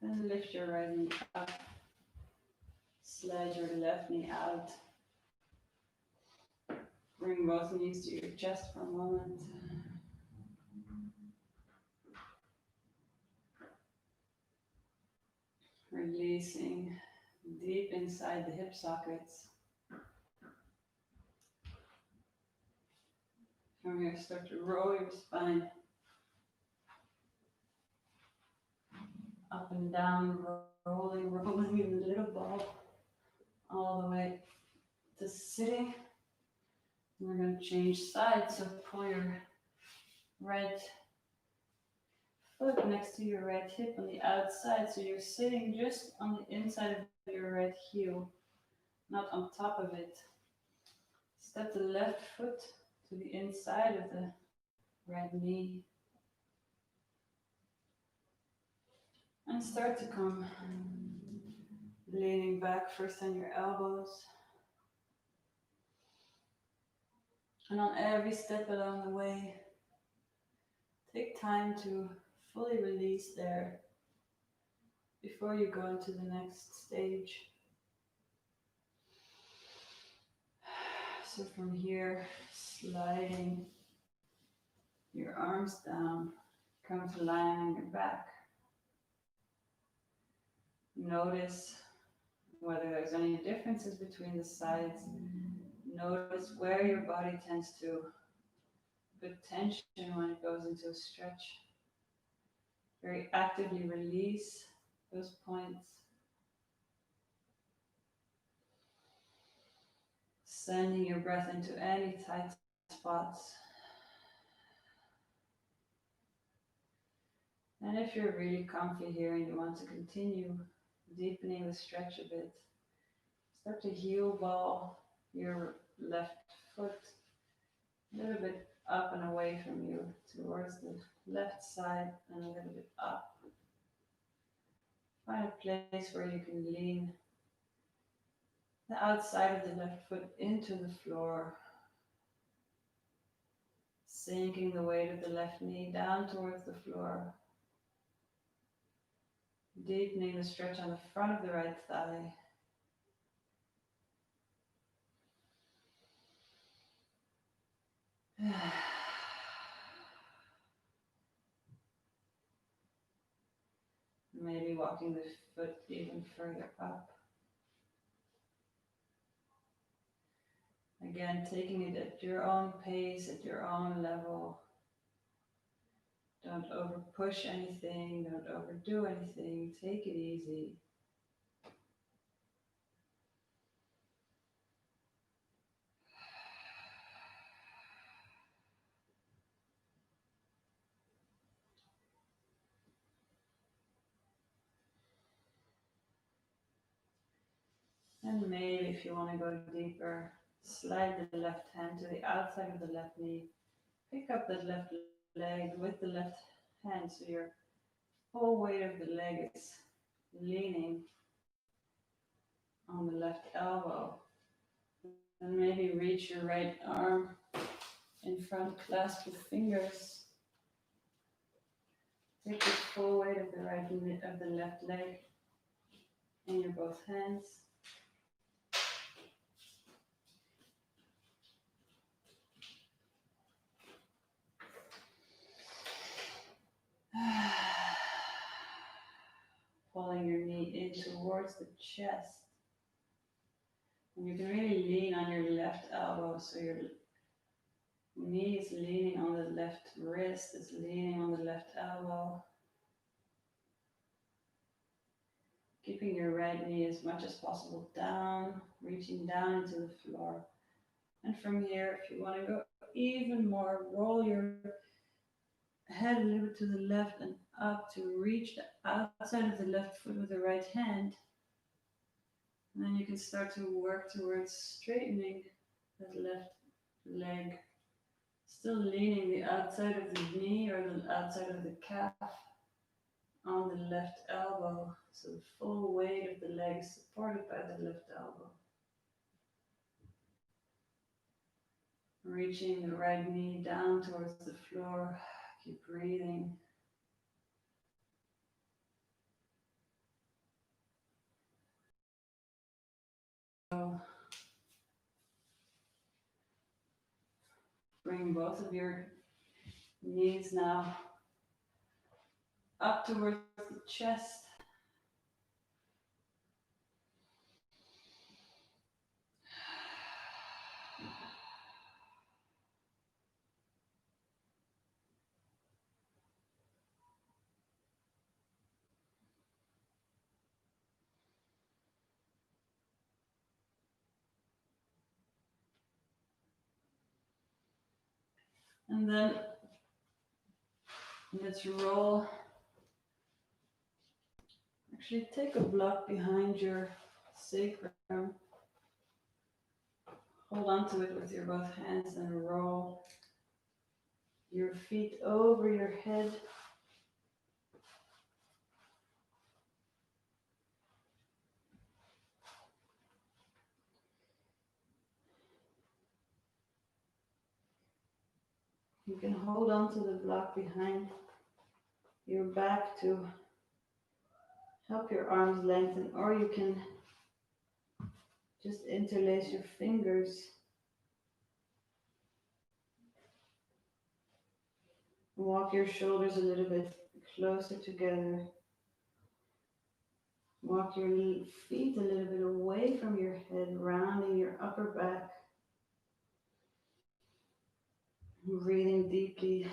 Then lift your right knee up. Slide your left knee out. Bring both knees to your chest for a moment. Releasing deep inside the hip sockets. From here, start to roll your spine up and down, rolling in a little ball all the way to sitting. We're going to change sides, so pull your right foot next to your right hip on the outside. So you're sitting just on the inside of your right heel, not on top of it. Step the left foot to the inside of the right knee. And start to come leaning back first on your elbows. And on every step along the way, take time to fully release there before you go into the next stage. So from here, sliding your arms down, come to lying on your back. Notice whether there's any differences between the sides. Notice where your body tends to put tension when it goes into a stretch. Very actively release those points. Sending your breath into any tight spots. And if you're really comfy here and you want to continue deepening the stretch a bit, start to heel ball your left foot a little bit up and away from you towards the left side and a little bit up. Find a place where you can lean the outside of the left foot into the floor, sinking the weight of the left knee down towards the floor, deepening the stretch on the front of the right thigh. Maybe walking the foot even further up. Again, taking it at your own pace, at your own level. Don't over push anything, don't overdo anything, take it easy. And maybe if you want to go deeper, slide the left hand to the outside of the left knee. Pick up that left leg with the left hand so your whole weight of the leg is leaning on the left elbow. And maybe reach your right arm in front, clasp the fingers. Take the full weight of the of the left leg in your both hands. Pulling your knee in towards the chest. And you can really lean on your left elbow, so your knee is leaning on the left wrist, is leaning on the left elbow. Keeping your right knee as much as possible down, reaching down into the floor. And from here, if you want to go even more, roll your head a little bit to the left and up to reach the outside of the left foot with the right hand. And then you can start to work towards straightening that left leg. Still leaning the outside of the knee or the outside of the calf on the left elbow. So the full weight of the leg is supported by the left elbow. Reaching the right knee down towards the floor. Keep breathing. Bring both of your knees now up towards the chest. And then let's roll Actually, take a block behind your sacrum. Hold on to it with your both hands and roll your feet over your head. You can hold on to the block behind your back to help your arms lengthen, or you can just interlace your fingers. Walk your shoulders a little bit closer together. Walk your feet a little bit away from your head, rounding your upper back. Breathing deeply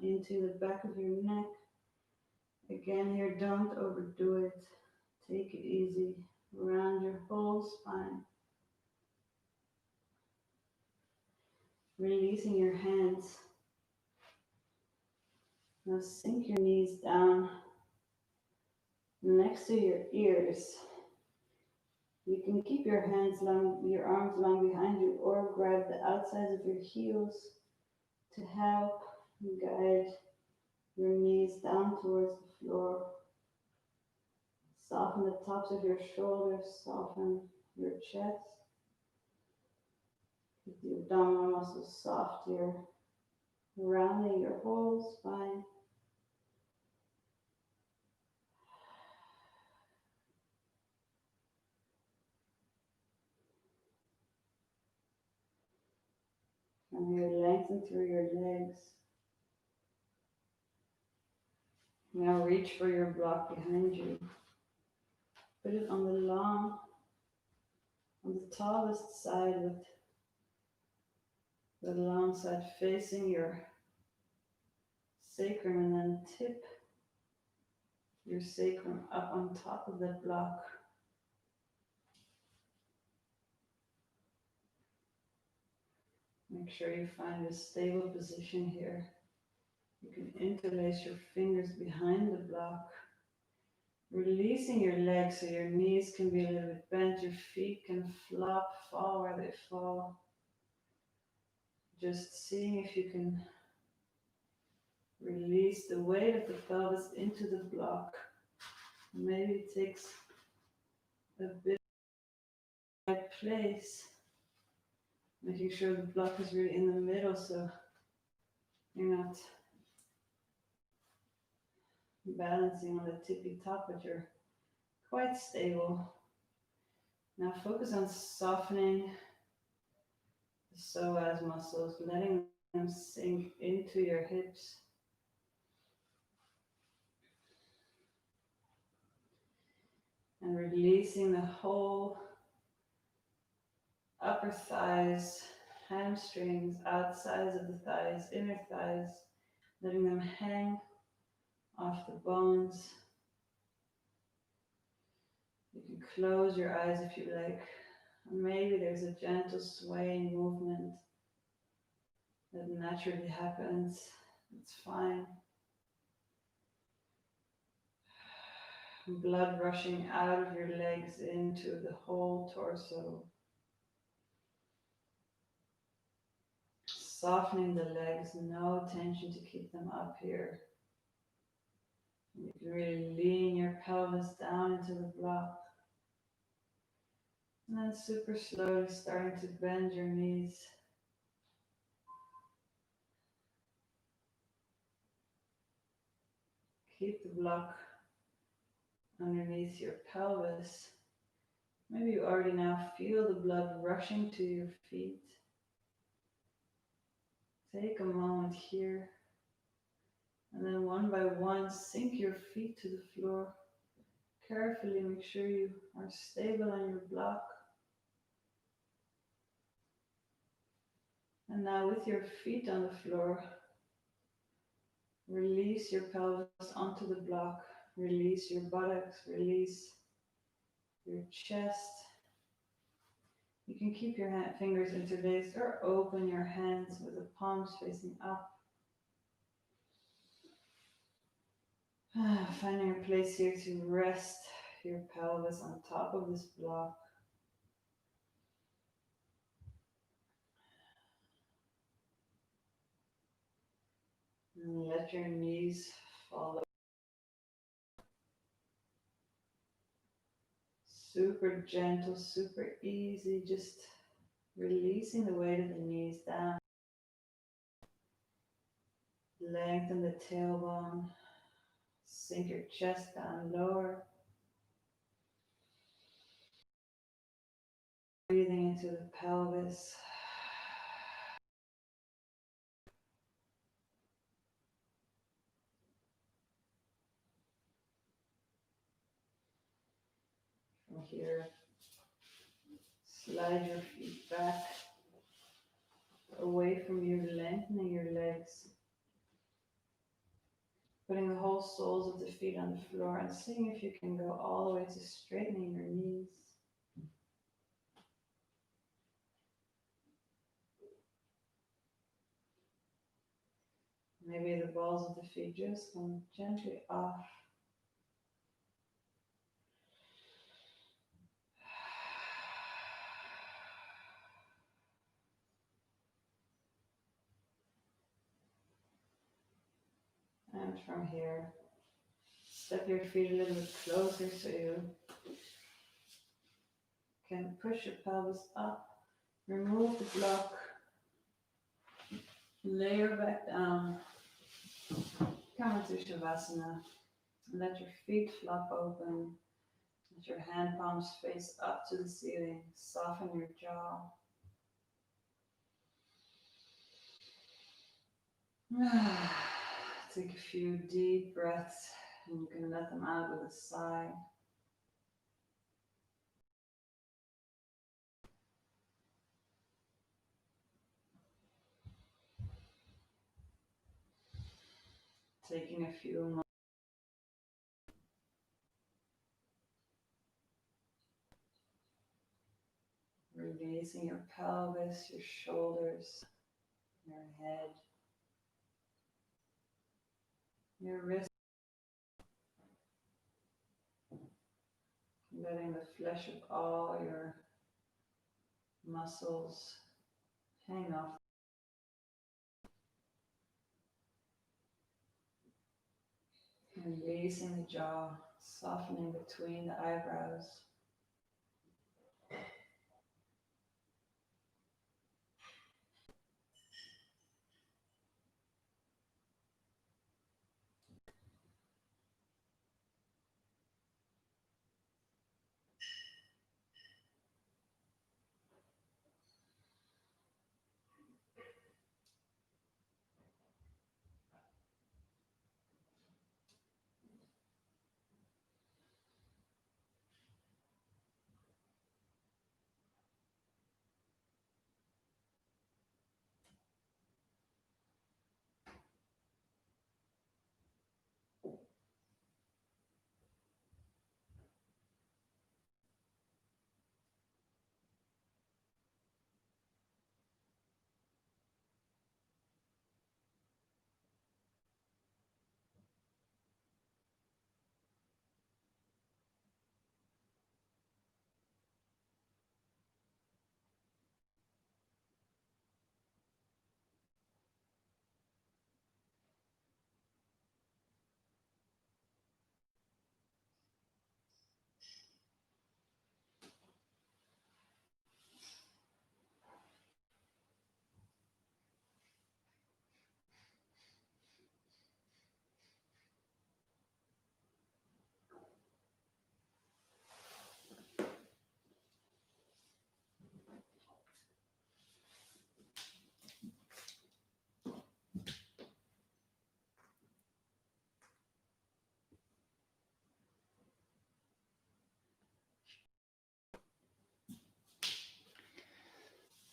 into the back of your neck. Again here, don't overdo it. Take it easy. Round your whole spine. Releasing your hands. Now sink your knees down next to your ears. You can keep your hands long, your arms long behind you, or grab the outsides of your heels to help guide your knees down towards the floor. Soften the tops of your shoulders, soften your chest. Keep the abdominal muscles soft here, rounding your whole spine. From here, lengthen through your legs. Now reach for your block behind you. Put it on the tallest side with the long side facing your sacrum, and then tip your sacrum up on top of that block. Make sure you find a stable position here. You can interlace your fingers behind the block, releasing your legs so your knees can be a little bit bent, your feet can fall where they fall. Just seeing if you can release the weight of the pelvis into the block. Maybe it takes a bit of right place, making sure the block is really in the middle so you're not balancing on the tippy top, but you're quite stable. Now focus on softening the psoas muscles, letting them sink into your hips. And releasing the whole upper thighs, hamstrings, outsides of the thighs, inner thighs, letting them hang off the bones. You can close your eyes if you like. Maybe there's a gentle swaying movement that naturally happens. It's fine. Blood rushing out of your legs into the whole torso. Softening the legs, no tension to keep them up here. You can really lean your pelvis down into the block. And then super slowly starting to bend your knees. Keep the block underneath your pelvis. Maybe you already now feel the blood rushing to your feet. Take a moment here. And then one by one, sink your feet to the floor. Carefully make sure you are stable on your block. And now with your feet on the floor, release your pelvis onto the block. Release your buttocks, release your chest. You can keep your fingers interlaced or open your hands with the palms facing up. Finding a place here to rest your pelvis on top of this block. And let your knees follow. Super gentle, super easy, just releasing the weight of the knees down. Lengthen the tailbone. Sink your chest down lower. Breathing into the pelvis. From here, slide your feet back away from you, lengthening your legs. Putting the whole soles of the feet on the floor and seeing if you can go all the way to straightening your knees. Maybe the balls of the feet just come gently off. And from here, step your feet a little bit closer so you can push your pelvis up. Remove the block. Layer back down. Come into Shavasana. Let your feet flop open. Let your hand palms face up to the ceiling. Soften your jaw. Take a few deep breaths and you can let them out with a sigh. Taking a few moments. Releasing your pelvis, your shoulders, your head, your wrists. Letting the flesh of all your muscles hang off. Releasing the jaw, softening between the eyebrows.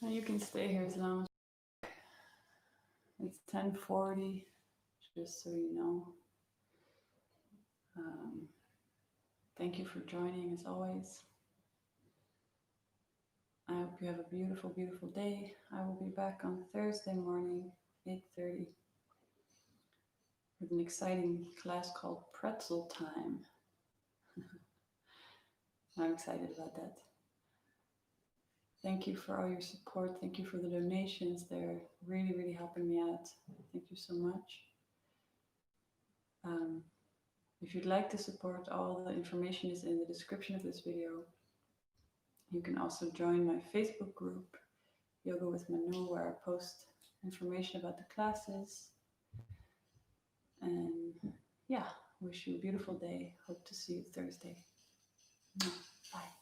And you can stay here as long as it's 10:40, just so you know. Thank you for joining as always. I hope you have a beautiful, beautiful day. I will be back on Thursday morning, 8:30. with an exciting class called Pretzel Time. I'm excited about that. Thank you for all your support. Thank you for the donations. They're really, really helping me out. Thank you so much. If you'd like to support, all the information is in the description of this video. You can also join my Facebook group, Yoga with Manou, where I post information about the classes. And yeah, wish you a beautiful day. Hope to see you Thursday. Bye.